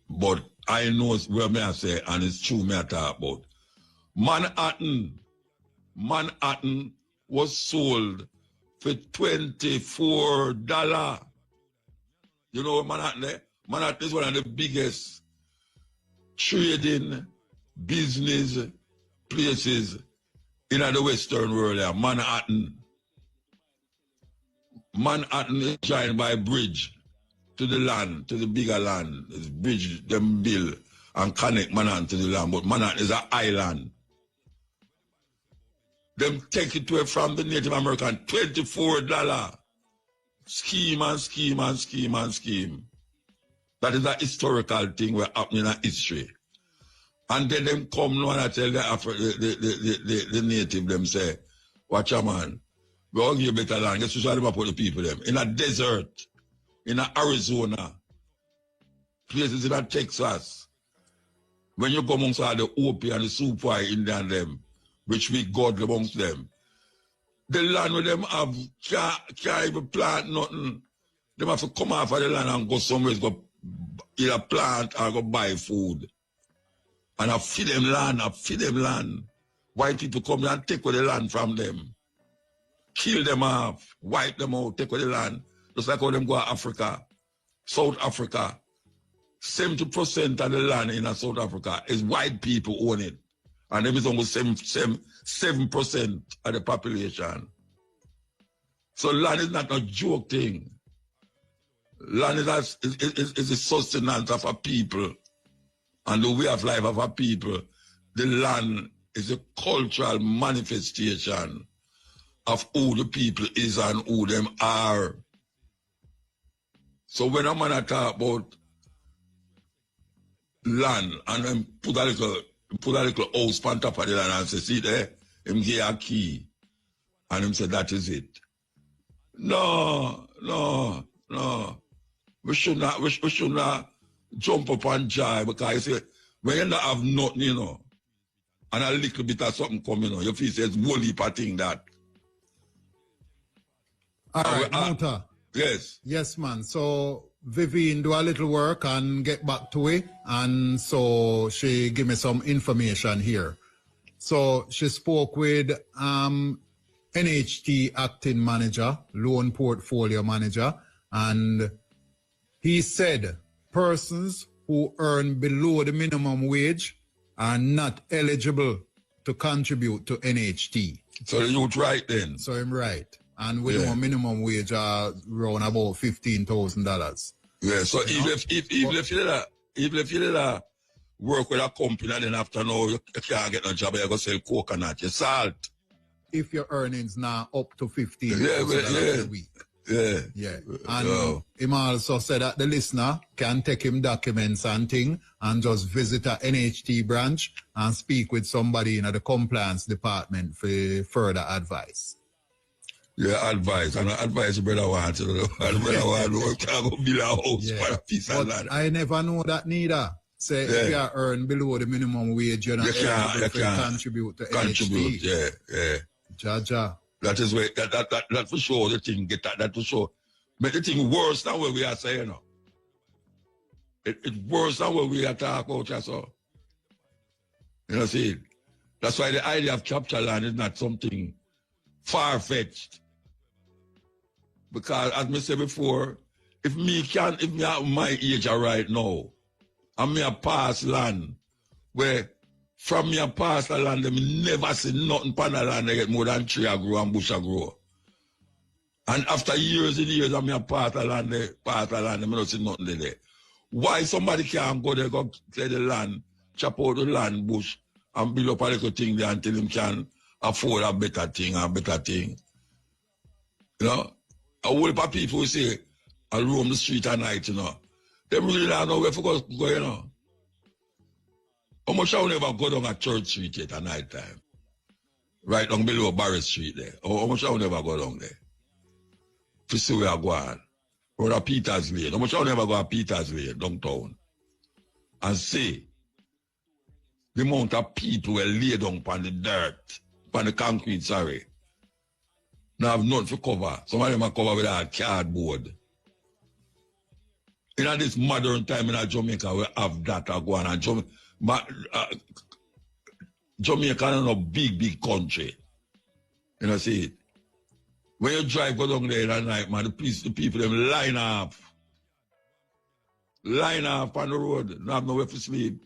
But I know what me I say, and it's true me I talk about. Manhattan was sold for $24. You know what Manhattan there? Manhattan is one of the biggest trading business places in the Western world there. Manhattan is joined by a bridge to the land, to the bigger land. It's bridge them build and connect Manhattan to the land. But Manhattan is an island. Them take it away from the Native American, $24. Scheme and scheme and scheme and scheme. That is a historical thing we're happening in history. And then them come now and I tell the native, them say, watch a man, we're going to give you better land. Guess who's them put the people them? In a desert, in a Arizona, places in a Texas. When you come amongst all the Hopi and the Supoi Indian them, which we God amongst them. The land where them have can't even plant nothing. They have to come off of the land and go somewhere, go either plant or go buy food. And I feed them land, White people come there and take away the land from them. Kill them off, wipe them out, take away the land. Just like how them go to Africa, South Africa. 70% of the land in South Africa is white people own it. And them is almost 7% of the population. So land is not a joke thing. Land is the sustenance of a people and the way of life of a people. The land is a cultural manifestation of who the people is and who them are. So when a man talk about land and then put a little house on top of the land and say, see there, him give a key. And him said, that is it. No. We should not jump up and jive because you see, when you don't have nothing, you know, and a little bit of something coming on, you feel it's one heap of thing that. All right, Muta. Yes. Yes, man. So Vivian do a little work and get back to it. And so she give me some information here. So she spoke with NHT acting manager, loan portfolio manager, and he said persons who earn below the minimum wage are not eligible to contribute to NHT. So the youth right then. So I'm right. And we know minimum wage are around about $15,000. Yeah, so even if you did work with a company and then after now you can't get no job, you go sell coconut, your salt. If your earnings now up to $15,000 a week. Yeah. And him also said that the listener can take him documents and thing and just visit a NHT branch and speak with somebody in the compliance department for further advice. Yeah, advice. And advice brother wants. Brother wants can't go build a house for a piece of land. I never know that neither. Say if you earn below the minimum wage, you're not able to contribute to NHT. Yeah. Jaja. That is where that for sure the thing get that for sure. Make the thing worse than what we are saying now. It's worse than what we are talking about just so. You know see? That's why the idea of chapter land is not something far-fetched. Because as I said before, if me at my age right now, and me a pass land, where from me a pass the land, me never see nothing pan the land that get more than tree a grow and bush a grow. And after years and years, I'm a pass the land, me don't see nothing there. Why somebody can't go there, go clear the land, chop out the land, bush, and build up a little thing there until him can afford a better thing. You know? A whole lot of people who say, I roam the street at night, you know. They really don't know where to go, you know. How much I will never go down a Church Street yet at night time? Right down below Barrett Street there. How much I will never go down there? To see where I go on. Or a Peter's Lane. How much I will never go to Peter's Lane downtown. And see the amount of people who lay down upon the dirt, upon the concrete, sorry. Now have nothing to cover. Some of them are covered with a cardboard. In this modern time in Jamaica, we have that go on. Jamaica is a big country. You know, see it? When you drive go down there at night, man, the people, them line up on the road, not have nowhere to sleep.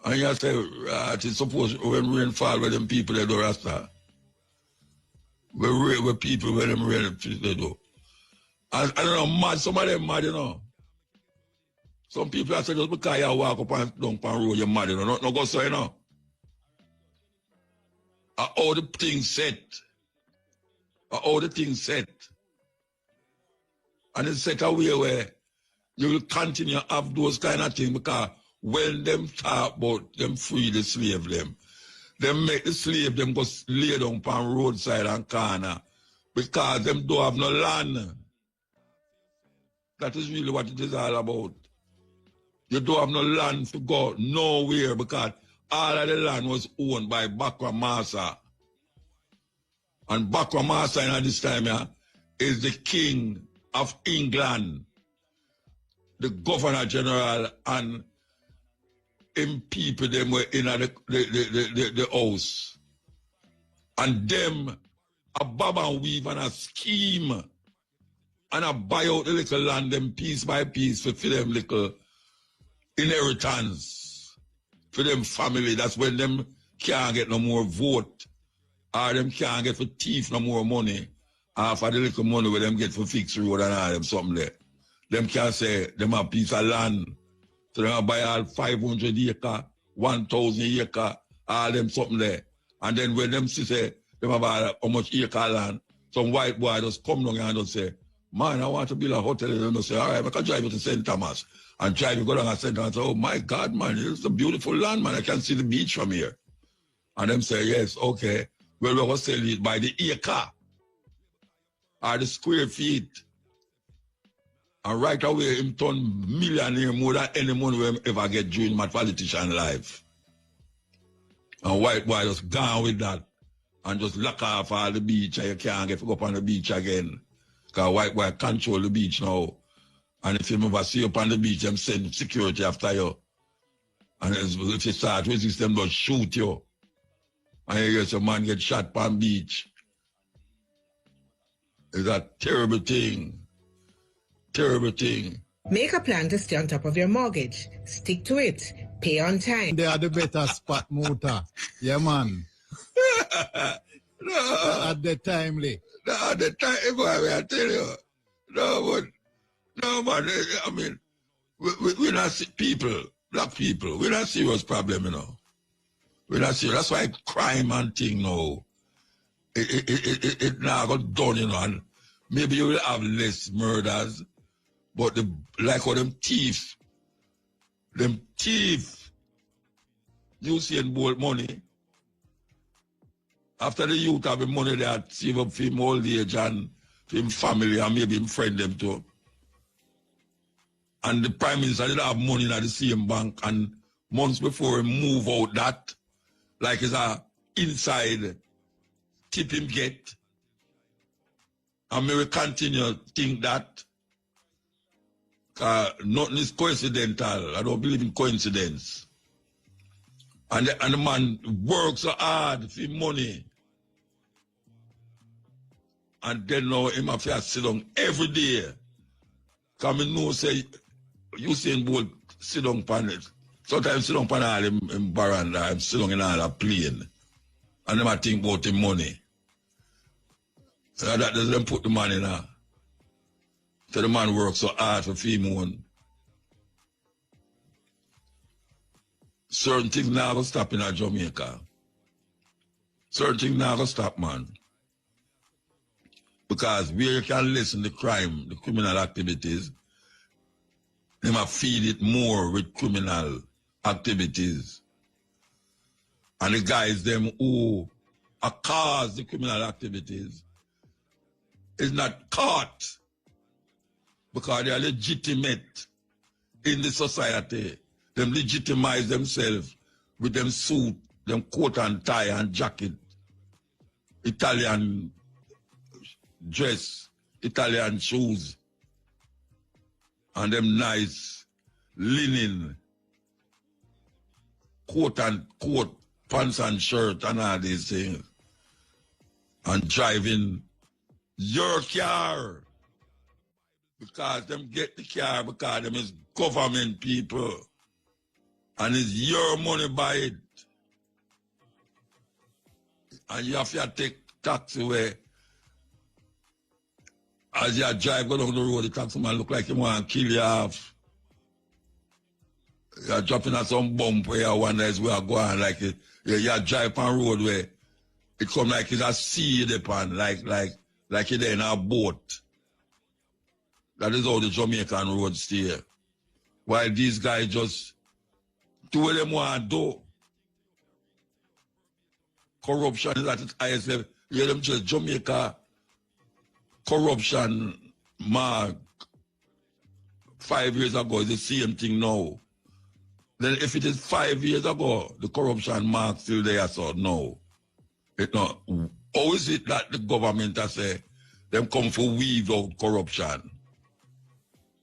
And you say, it's supposed when rain fall, where them people, they do Rasta. Where people, where them rain, they do. I don't know, mad, some of them mad, you know. Some people are saying just because you walk up and down the road, you're mad, you know. No go so, you know. All the things set. And it's set a way where you will continue to have those kind of things because when them talk about them free the slave them make the slave them go lay down on roadside and corner because them don't have no land. That is really what it is all about. You don't have no land to go nowhere because all of the land was owned by Bakwa Massa. And Bakwa Massa in this time is the king of England, the governor general, and him people them were in the house. And them a bob and weave and a scheme and a buy out the little land them piece by piece for them little inheritance for them family. That's when them can't get no more vote or them can't get for thief no more money or for the little money where them get for fix road and all them something there. Them can't say them a piece of land. So they buy all 500 acre, 1,000 acre, all them something there. And then when them say them about how much acre land, some white boy just come down and just say, man, I want to build a hotel. And they say, all right, I can drive you to St. Thomas. And drive you go down to St. Thomas and say, oh my God, man, it's a beautiful land, man. I can see the beach from here. And them say, yes, okay. Well, we will sell it by the acre or the square feet. And right away, him turn millionaire more than any money we ever get during my politician life. And white boy just gone with that and just lock off all the beach and you can't get to go up on the beach again. Because white boy control the beach now. And if you ever see you up on the beach, them send security after you. And if you start resist them, they'll shoot you. And you get some man get shot on the beach. It's a terrible thing. Terrible thing. Make a plan to stay on top of your mortgage. Stick to it. Pay on time. They are the better spot, Muta. Yeah, man. No. At the timely. No, at the time, boy, I tell you. No, man, I mean, we're not people, black people, we're not serious problem, you know. We're not serious. That's why crime and thing now, it now got done, you know, and maybe you will have less murders, but like all them thieves, Usain Bolt money. After the youth have the money they save up for him old age and for him family and maybe him friend them too. And the Prime Minister did have money in the same bank and months before he move out that, like it's a inside tip him get. And may we continue to think that nothing is coincidental. I don't believe in coincidence. And the man works so hard for money. And then now him have to sit down every day. Because I know say Usain Bolt sit down on it. Sometimes sit down on all him baranda, I'm sit down in all a plane. And them I think about the money. So that doesn't put the man in a. So the man works so hard for female. Certain things now going to stop in Jamaica. Certain things now going to stop, man. Because where you can listen to crime, the criminal activities, they might feed it more with criminal activities. And the guys, them who cause the criminal activities, is not caught because they are legitimate in the society. Them legitimize themselves with them suit, them coat and tie and jacket, Italian dress, Italian shoes, and them nice linen, coat, pants and shirt and all these things. And driving your car. Because them get the car because them is government people. And it's your money by it. And you have to take taxi away. As you drive go down the road, the taxi man look like he want to kill you off. You're dropping at some bump where you wonder is where you going, like you drive on road where it come like it's a sea upon, like you're there in a boat. That is how the Jamaican roads stay. While these guys just do what they want to do. Corruption is at its highest level. You hear them just Jamaica corruption mark 5 years ago is the same thing now. Then if it is 5 years ago, the corruption mark still there, so no. It not. How is it that the government has say them come for weed out corruption?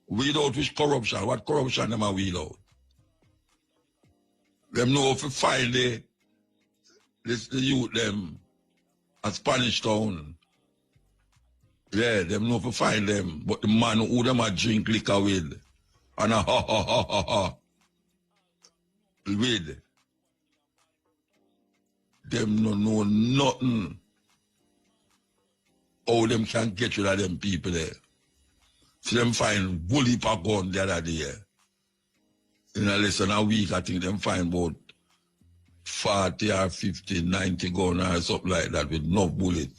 Weed out which corruption? What corruption them are weed out? Them know if you find the youth them at Spanish Town. Yeah, them know if you find them. But the man who them a drink liquor with and a ha with them no know nothing. How them can get rid of them people there. See them find bully per gun the other day. In less than a week, I think them find about 40 or 50, 90 gun or something like that with no bullet.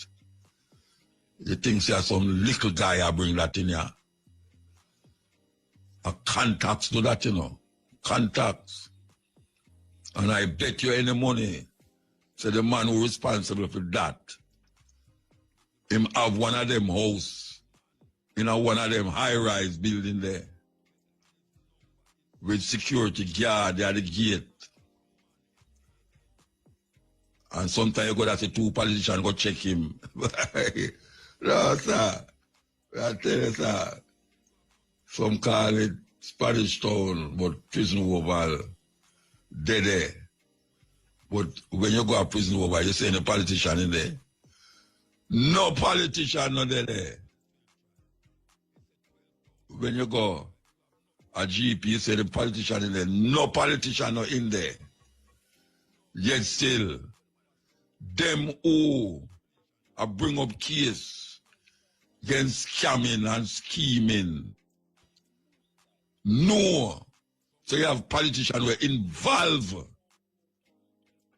You think there's some little guy I bring that in here. A contacts do that, you know. Contacts. And I bet you any money, So the man who responsible for that, him have one of them house, one of them high-rise building there, with security guard at the gate. And sometimes you go to see two politicians go check him. No, sir. I tell you, sir. Some call it Spanish Town, but prison oval, dead. But when you go to prison oval, you see any politician in there. No politician not there. When you go a GP, you see the politician in there. No politician not in there. Yet still, them who bring up case against scamming and scheming. No. So you have politicians who are involved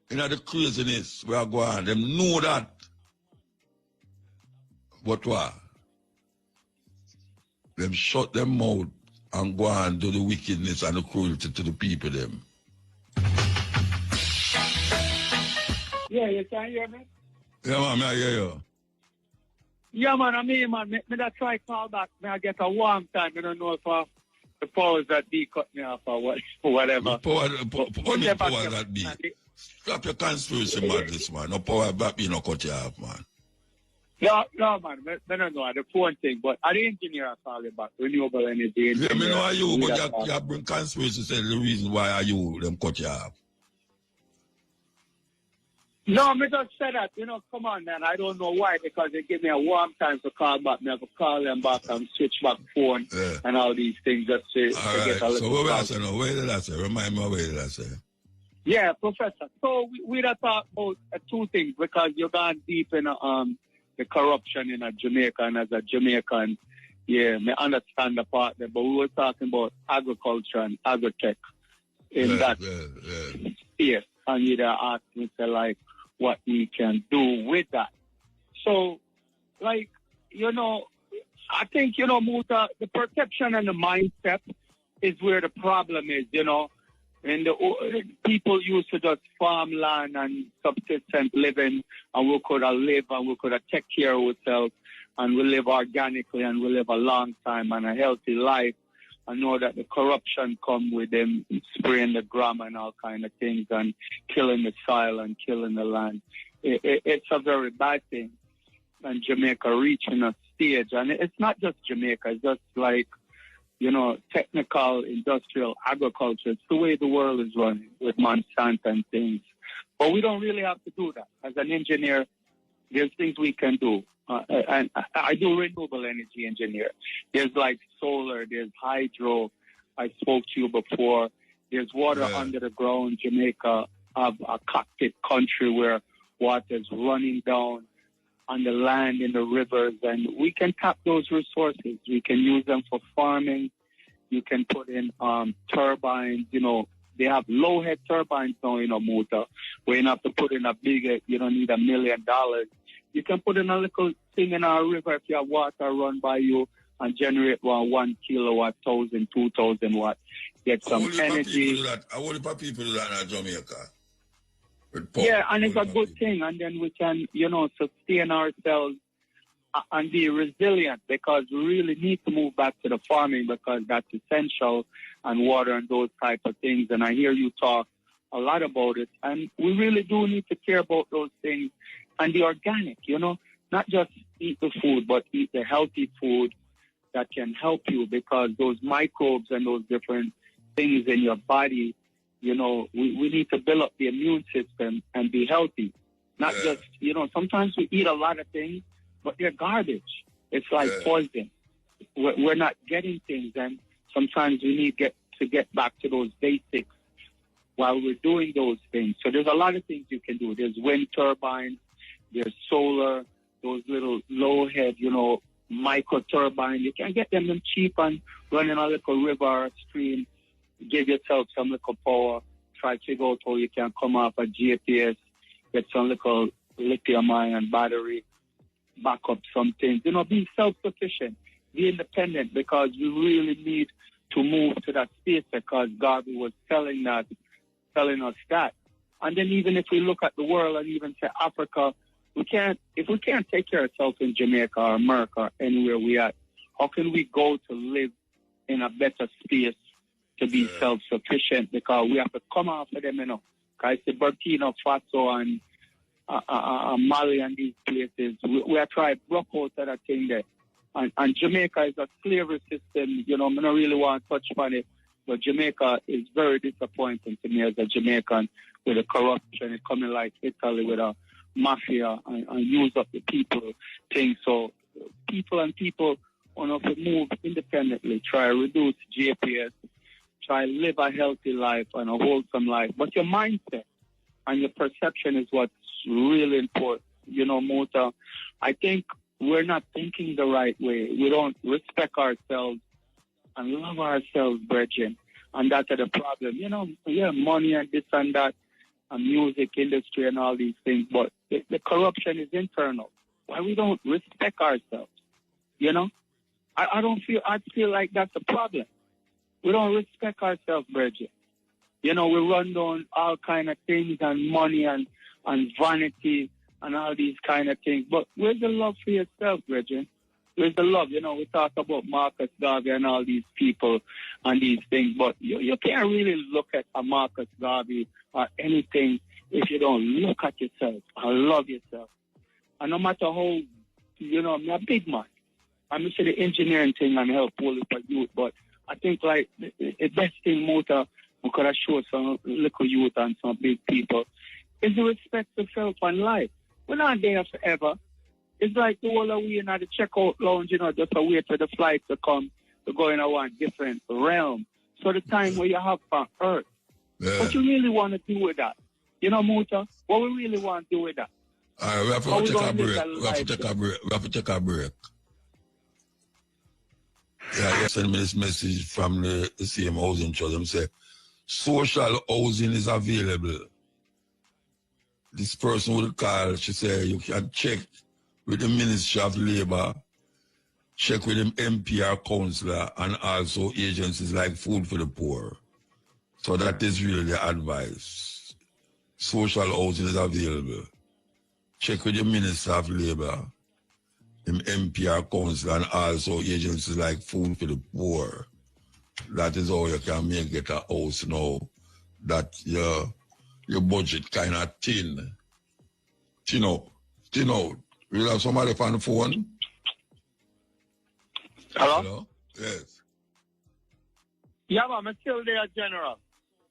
in the craziness we are going. Them know that. But what? Them shut them mouth and go and do the wickedness and the cruelty to the people them. Yeah, you can hear me? Yeah, man, I hear you. Yeah, man, man, me that try call back. I get a warm time. I don't know if the powers that be cut me off or whatever. The powers that be. Stop your conspiracy madness, man. No power that be no cut you off, man. No, man. I don't know the phone thing, but I the engineer I call it back. Renewable energy. Yeah, me know you, but you bring conspiracy say the reason why are you them cut you off. No, me just say that, come on, man. I don't know why, because they give me a warm time to call back. Me I have to call them back and switch back phone and all these things just to get a little. So what did I say now? Where did I say? Remind me where did I say? Yeah, Professor. So we talk about two things, because you're gone deep in the corruption in Jamaica, and as a Jamaican, yeah, me understand the part there, but we were talking about agriculture and agri-tech in that space, and you asked me to like what we can do with that. So, like, I think, Muta, the perception and the mindset is where the problem is, And the people used to just farm land and subsistence living, and we could have lived and we could have take care of ourselves, and we live organically and we live a long time and a healthy life. I know that the corruption come with them spraying the gram and all kind of things and killing the soil and killing the land. It's a very bad thing. And Jamaica reaching a stage, and it's not just Jamaica, it's just like, technical, industrial, agriculture. It's the way the world is running with Monsanto and things. But we don't really have to do that. As an engineer, there's things we can do. And I do renewable energy engineer. There's like solar, there's hydro. I spoke to you before. There's water under the ground. Jamaica have a cockpit country where water is running down on the land, in the rivers, and we can tap those resources. We can use them for farming. You can put in turbines. They have low-head turbines now, Muta, where you don't have to put in a bigger, you don't need $1 million. You can put in a little thing in our river if you have water run by you and generate 1 kilowatt, 1,000, 2,000 watts. Get some energy. I want people do that in Jamaica. Yeah, and it's a good thing. And then we can, sustain ourselves and be resilient, because we really need to move back to the farming, because that's essential, and water and those type of things. And I hear you talk a lot about it. And we really do need to care about those things and the organic, not just eat the food, but eat the healthy food that can help you, because those microbes and those different things in your body, we need to build up the immune system and be healthy. Not just, sometimes we eat a lot of things, but they're garbage. It's like poison. We're not getting things, and sometimes we need to get back to those basics while we're doing those things. So there's a lot of things you can do. There's wind turbines, there's solar, those little low-head, micro turbines. You can get them cheap and run in a little river or stream. Give yourself some little power. Try to figure out how you can come off a GPS, get some little lithium-ion battery, back up some things. Be self-sufficient, be independent, because we really need to move to that space, because God was telling us that And then even if we look at the world and even say Africa, if we can't take care of ourselves in Jamaica or America or anywhere we are, how can we go to live in a better space to be self-sufficient? Because we have to come after them, Because it's Burkina Faso and Mali and these places, we are trying to broke out of that thing there. And Jamaica is a slavery system, I don't really want to touch on it, but Jamaica is very disappointing to me as a Jamaican with the corruption. It's coming like Italy with a mafia and use up the people thing. So people want to move independently, try to reduce GPS, try to live a healthy life and a wholesome life. But your mindset and your perception is what's really important. Mota, I think we're not thinking the right way. We don't respect ourselves and love ourselves, brethren. And that's the problem. Money and this and that, and music industry and all these things, but the corruption is internal. Why we don't respect ourselves? I feel like that's a problem. We don't respect ourselves, brethren. We run down all kind of things and money and vanity and all these kind of things. But where's the love for yourself, brethren? Where's the love? We talk about Marcus Garvey and all these people and these things, but you can't really look at a Marcus Garvey or anything if you don't look at yourself and love yourself. And no matter how, I'm a big man. I'm into the engineering thing and help all the youth, but I think like the best thing Mota we could have showed some little youth and some big people is the respect for self and life. We're not there forever. It's like the whole of we in the checkout lounge, just a wait for the flight to come to go in a one different realm. So the time where you have on earth. Yeah. What you really want to do with that? Mota, what we really want to do with that? All right, we have to take a break. We have to take a break. Yeah, you send me this message from the same housing trust. Them say, social housing is available. This person will call, she say, you can check with the Ministry of Labour, check with the MP or councillor, and also agencies like Food for the Poor. So that is really the advice. Social housing is available. Check with the Minister of Labour, the MP or councillor, and also agencies like Food for the Poor. That is how you can make it a house now that your budget kind of thin. Thin out. We have somebody on the phone. Hello? Yes. Yeah, man, I'm still there, General.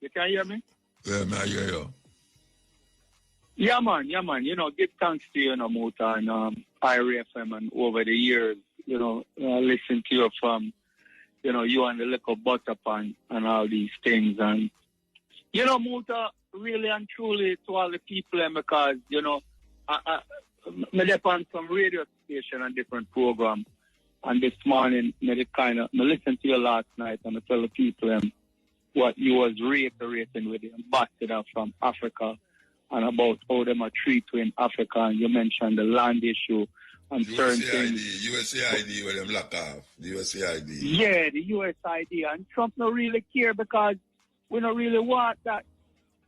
You can hear me? Yeah, man, I hear you. Yeah, man. Give thanks to you, Mota, and IRA FM, and over the years, listen to you from, you and the little butter pan and all these things. And, Mota, really and truly to all the people, because, I on some radio station and different program, and this morning I listened to you last night and I tell the people what you was reiterating with the ambassador from Africa and about how them are treated in Africa, and you mentioned the land issue and certain things. USAID where them lock off. The USAID. Yeah, the USAID, and Trump don't really care because we don't really want that.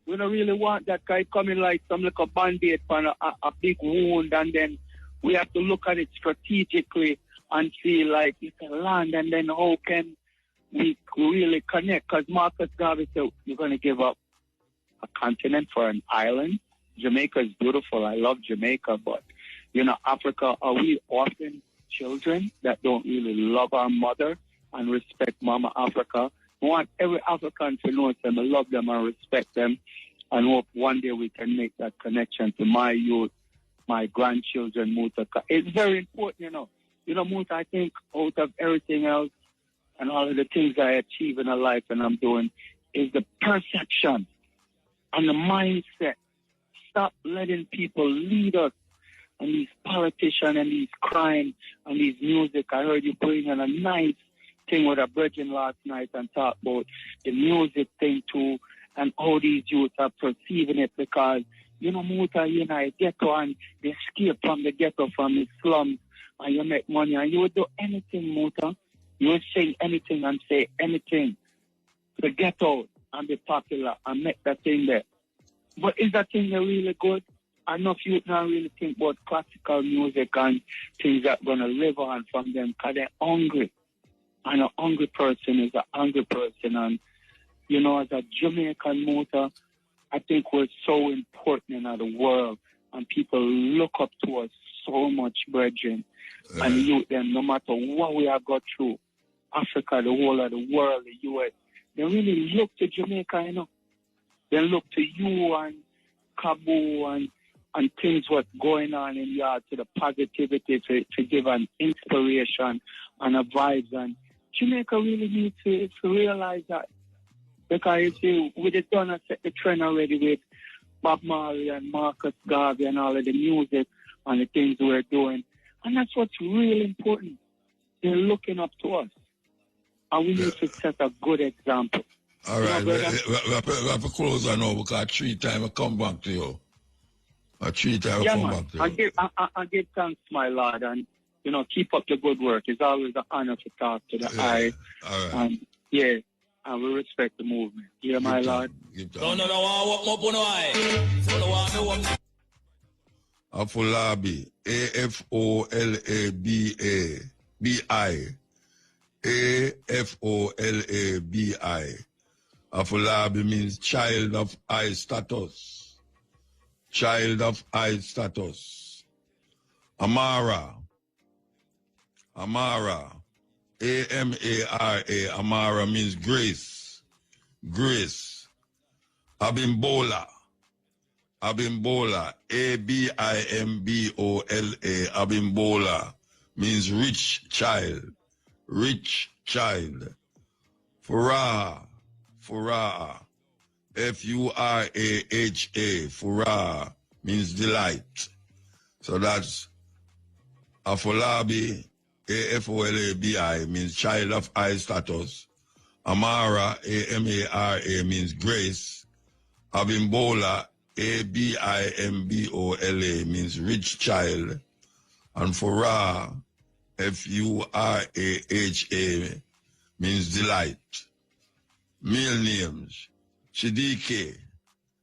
We don't really want that guy coming like some little band-aid on a big wound, and then we have to look at it strategically and see like it's a land, and then how can we really connect? Because Marcus Garvey said, you're going to give up a continent for an island. Jamaica is beautiful. I love Jamaica, but, Africa, are we often children that don't really love our mother and respect Mama Africa? I want every African to know them, I love them and respect them, and hope one day we can make that connection to my youth, my grandchildren, Muta. It's very important, Muta, I think out of everything else and all of the things I achieve in a life and I'm doing is the perception and the mindset. Stop letting people lead us and these politicians and these crime and these music. I heard you putting in a nice thing with a brethren last night and talk about the music thing too and how these youths are perceiving it, because Muta, in a ghetto and they escape from the ghetto, from the slums, and you make money and you would do anything, Muta. You would sing anything and say anything to get out and be popular and make that thing there. But is that thing really good? Enough youth now really think about classical music and things that going to live on from them because they're hungry. And a hungry person is a hungry person. And, you know, as a Jamaican motor, I think we're so important in the world. And people look up to us so much, brethren. And youth, them, no matter what we have got through, Africa, the whole of the world, the U.S., they really look to Jamaica, you know. They look to you and Cabo and things what's going on in yard to the positivity to give an inspiration and a vibes. And Jamaica really needs to realize that. Because you see, we just done set the trend already with Bob Marley and Marcus Garvey and all of the music and the things we're doing. And that's what's really important. They're looking up to us. And we need to set a good example. All right, we have to close on now because 3 times I come back to you. 3 times I come back to you. I give thanks, my Lord, and, you know, keep up the good work. It's always an honor to talk to the eye. All right. And, and we respect the movement. Yeah, my Lord. Afolabi, A-F-O-L-A-B-A-B-I. A-F-O-L-A-B-I. Afolabi means child of high status. Child of high status. Amara. Amara. A-M-A-R-A. Amara means grace. Grace. Abimbola. Abimbola. A-B-I-M-B-O-L-A. Abimbola means rich child. Rich child. Furaha. Furaha. F-U-R-A-H-A. Furaha means delight. So that's Afolabi. A-F-O-L-A-B-I means child of high status. Amara, A-M-A-R-A means grace. Abimbola, A-B-I-M-B-O-L-A means rich child. And Furaha, F-U-R-A-H-A means delight. Male names, Chidike,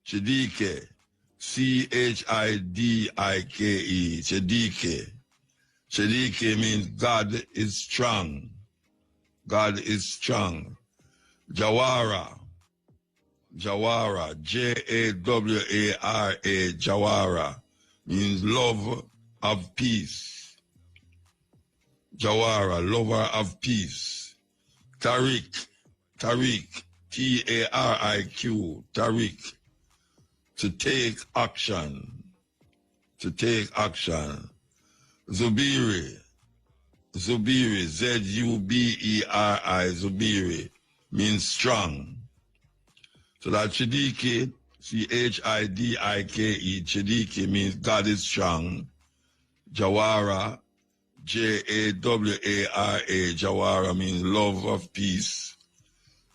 Chidike, C-H-I-D-I-K-E, Chidike. Chidike means God is strong. God is strong. Jawara. Jawara. J-A-W-A-R-A. Jawara means love of peace. Jawara, lover of peace. Tariq. Tariq. T-A-R-I-Q. Tariq. To take action. To take action. Zubiri. Zubiri, Z-U-B-E-R-I, Zubiri, means strong. So that Chidike, C-H-I-D-I-K-E, Chidike means God is strong. Jawara, J-A-W-A-R-A, Jawara means love of peace.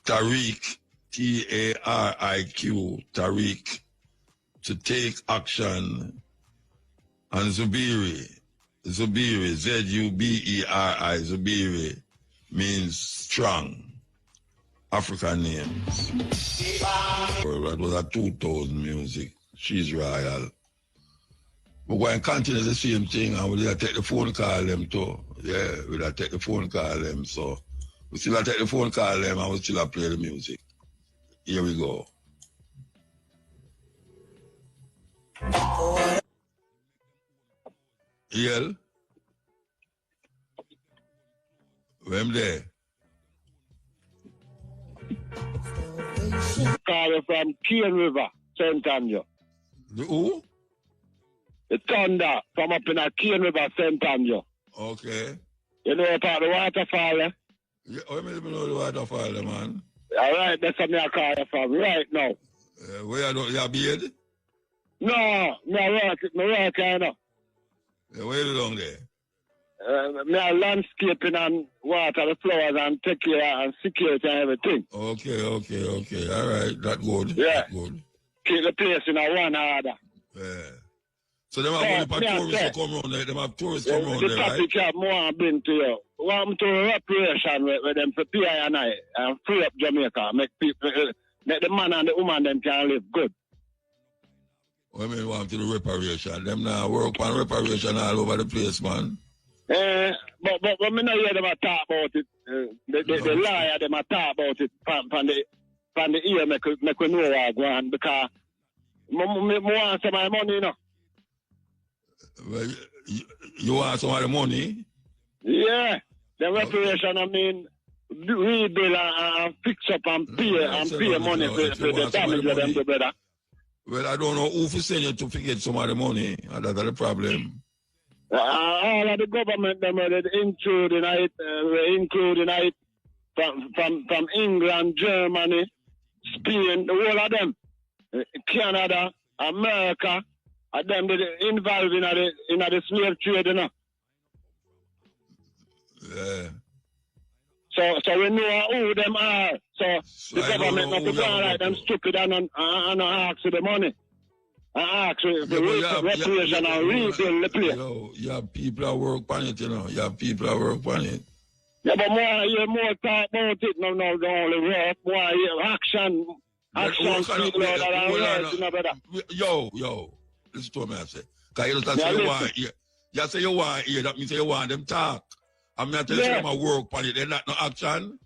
Tariq, T-A-R-I-Q, Tariq, to take action. And Zubiri, Zubiri, Z-U-B-E-R-I, Zubiri, means strong. African names. That was a 2000 music. She's royal. But we're going to continue the same thing and we'll take the phone call them too. Yeah, we'll take the phone call them. So we still take the phone call them and we'll still play the music. Here we go. Yel? Where there? Call from Cane River, St. Antonio. The who? The thunder from up in a Cane River, St. Antonio. Okay. You know about the waterfall, eh? Yeah, I know the waterfall, man. All right, that's what I call you from right now. Where you have beard? No, I work, you know. Yeah, where you down there? Me landscaping and water the flowers and take care and security and everything. Okay. All right, that good. Yeah. That good. Keep the place in a one order. Yeah. So them have tourists to come around there. Them have tourists come around there, right? The topic have more been to you. Want to reparation with them for PI and free up Jamaica. Make people, make the man and the woman them can live good. What do you mean want to do reparation? Them now work on reparation all over the place, man. But me know hear them a talk about it. The liar them a talk about it from the ear make we know what go on because me want some of my money, you know. Well, you want some of the money? Yeah. The reparation, I mean, rebuild and fix up and pay money for the damage that them do, brother. Well, I don't know who for send you to forget some of the money, and that's the problem. All of the government, them including it from England, Germany, Spain, the whole of them, Canada, America, and them involved in the slave trade, you know. Yeah. So we know who them are. So the government not to go like them stupid and ask for the money. And ask for the reparation and rebuild the place. You have people that work on it, you know. You have people that work on it. Yeah, but more talk about it. No, don't only work. More action. Action speak louder than words, you know, brother. Yo. Listen to me, I say. Because you don't say you want to hear. You say you want to hear. That means you want them talk. I'm not telling them I work on it. They're not no action.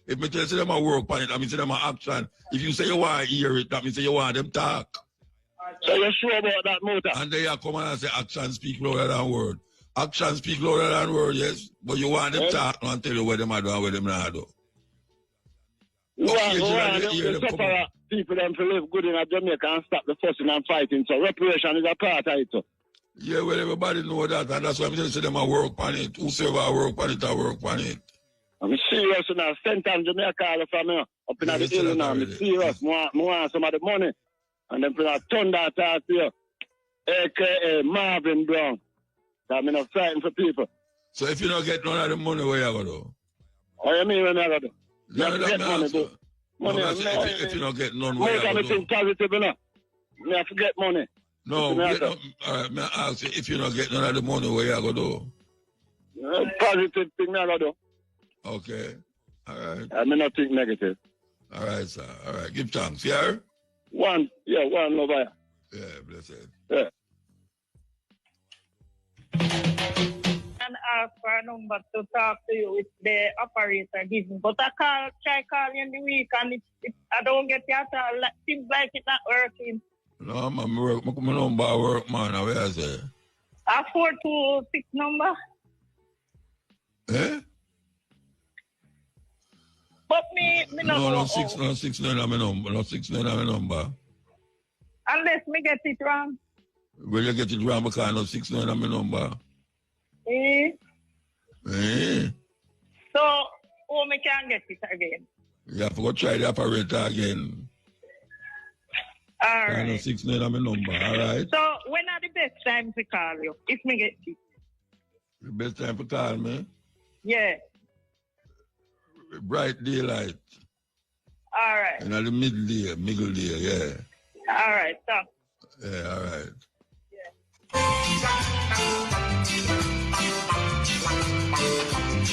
If me tell them I work on it, that means them action. If you say you want to hear it, that means you want them talk. So you're sure about that, Muta? And they are come and say action speak louder than word. Action speak louder than word, yes. But you want them talk and tell you what them are doing and what them not do. You want the sufferer people them to live good in Jamaica and stop the fussing and fighting. So reparation is a part of it. So. Yeah, well, everybody know that, and that's why I'm telling them I work on it. Whosoever I work on it, I work on it. I'm serious now. Sent on Jamaica from here, up in the hill now. I'm serious. I want some of the money. And then put a thunder talk here, a.k.a. Marvin Brown. I'm not fighting for people. So if you don't get none of the money, where you going to do? What you mean when I go to do? Get money, do. Money, if you don't get none, where you going to do? Think positive enough. I forget money. No, all right, may I ask you, if you don't get none of the money, where you going to do? Positive thing I go to do. Okay, all right. I may not think negative. All right, sir, all right. Give thanks, yeah? One over here. Yeah, bless it. Yeah. And ask for a number to talk to you with the operator given. But I try calling in the week and I don't get it at all. Seems like it's not working. No, my number work, man. Where is it? A 426 number. Eh? But me no 69 on my number. No 69 on my number. Unless me get it wrong. Will you get it wrong because no 69 on my number? Eh? So, how me can get it again? You have to go try the operator again. All right. No 69 on my number, all right? So, when are the best time to call you? If me get it. The best time to call me? Yeah. Bright daylight. All right. And at the middle day, yeah. All right, stop. Yeah, all right.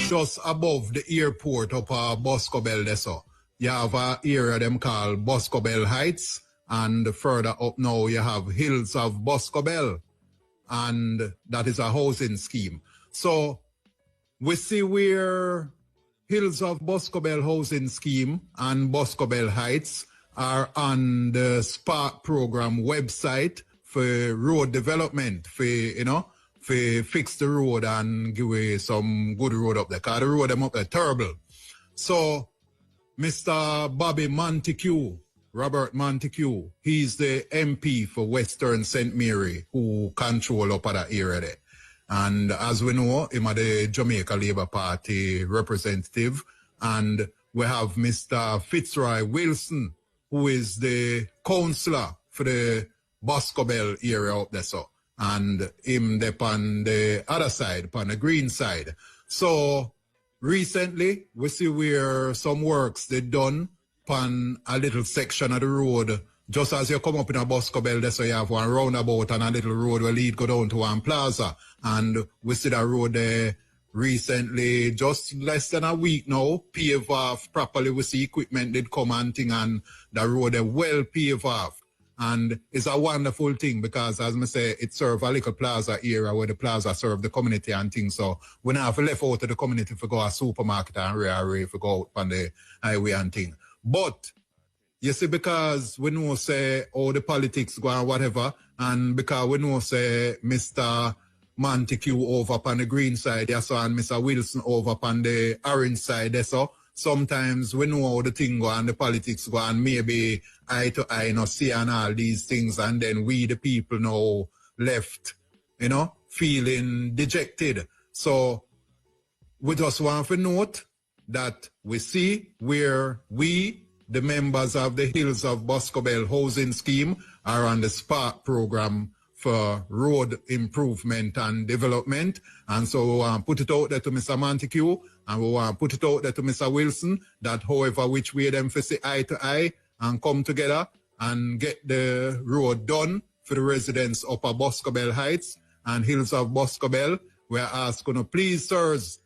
Just above the airport up Boscobel there, so you have an area them called Boscobel Heights, and further up now you have Hills of Boscobel, and that is a housing scheme. So we see where Hills of Boscobel housing scheme and Boscobel Heights are on the Spark program website for road development, for fix the road and give away some good road up there. Because the road them up there terrible. So Mr. Bobby Montague, Robert Montague, he's the MP for Western St. Mary who control up at that area there. And as we know, him are the Jamaica Labour Party representative. And we have Mr. Fitzroy Wilson, who is the councillor for the Boscobel area up there. So, and him there on the other side, on the green side. So recently, we see where some works they done on a little section of the road. Just as you come up in a Boscobel, there, so you have one roundabout and a little road where lead go down to one plaza. And we see that road there recently, just less than a week now, paved off properly. We see equipment did come and thing, and the road there well paved off. And it's a wonderful thing because, as I say, it serves a little plaza area where the plaza serve the community and things. So we now have left out of the community to go to a supermarket and rare to go out on the highway and thing. But you see, because we know say all the politics go and whatever, and because we know say Mr. Montague over on the green side, yes, and Mr. Wilson over on the orange side, yes, so sometimes we know how the thing go and the politics go and maybe eye to eye, you know, see and all these things, and then we the people now left, you know, feeling dejected. So we just want to note that we see where we, the members of the Hills of Boscobel Housing Scheme, are on the Spark program for road improvement and development. And so we want to put it out there to Mr. Montague, and we want to put it out there to Mr. Wilson, that however which way them for see eye to eye and come together and get the road done for the residents of Boscobel Heights and Hills of Boscobel. We're asking to please, sirs,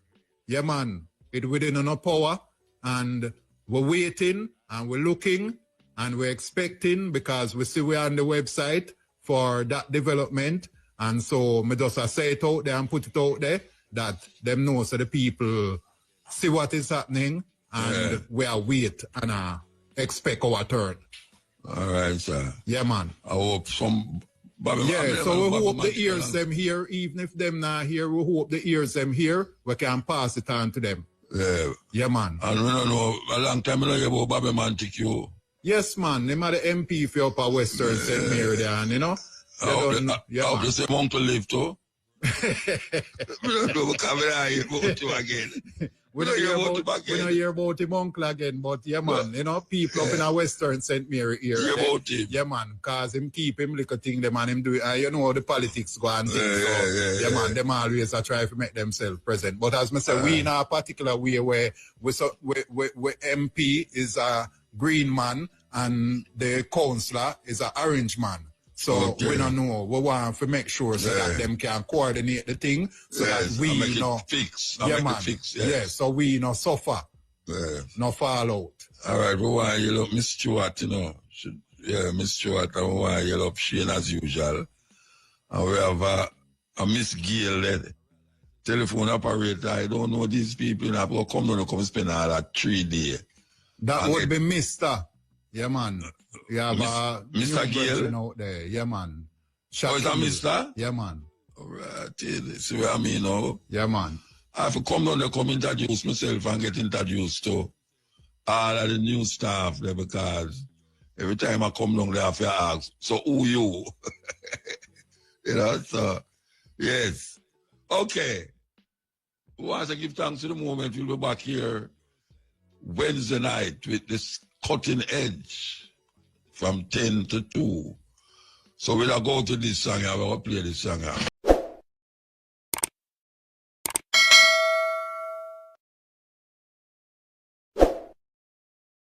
yeah man, it within enough power, and we're waiting and we're looking and we're expecting, because we see we're on the website for that development. And so me just say it out there and put it out there that them know so the people see what is happening, and we are wait and expect our turn. All right, sir. Yeah, man. I hope some... So we hope the ears them here, even if them not here, we hope the ears them here, we can pass it on to them. Yeah. Yeah, man. And we don't know, a long time I don't hear about Bobby Montague. Yes, man. Them are the MP for Upper Western St. Mary there, and you know. I hope the same uncle live too. We don't know what come here about you again. We don't hear about him uncle again, but yeah, man, you know, people up in a Western St. Mary here. Hear about him. Yeah, man, cause him keep him little thing, them and him do it. You know how the politics go and things. Yeah, man, them always try to make themselves present. But as I say, we in a particular way where we MP is a green man and the councillor is an orange man. So we don't know. We want to make sure so that them can coordinate the thing so that we know fix. So we no suffer. No fall out. All right, we want to yell up Miss Stewart, you know. Miss Stewart, and we want to yell up Shane as usual. And we have a Miss Gail, the telephone operator. I don't know these people, you know, come down and come spend all that 3 days. That would be Mr. Yeah, man. You have Mr. Gail out there. Yeah, man. Oh, is that Mr.? Yeah, man. All right. See what I mean now? Yeah, man. I have to come down there, come introduce myself and get introduced to all of the new staff there, because every time I come down there, I have to ask, so who you? You know, so, yes. Okay. We want to give thanks to the moment. We'll be back here Wednesday night with this cutting edge from 10 to 2. So we'll go to this song and we'll play this song.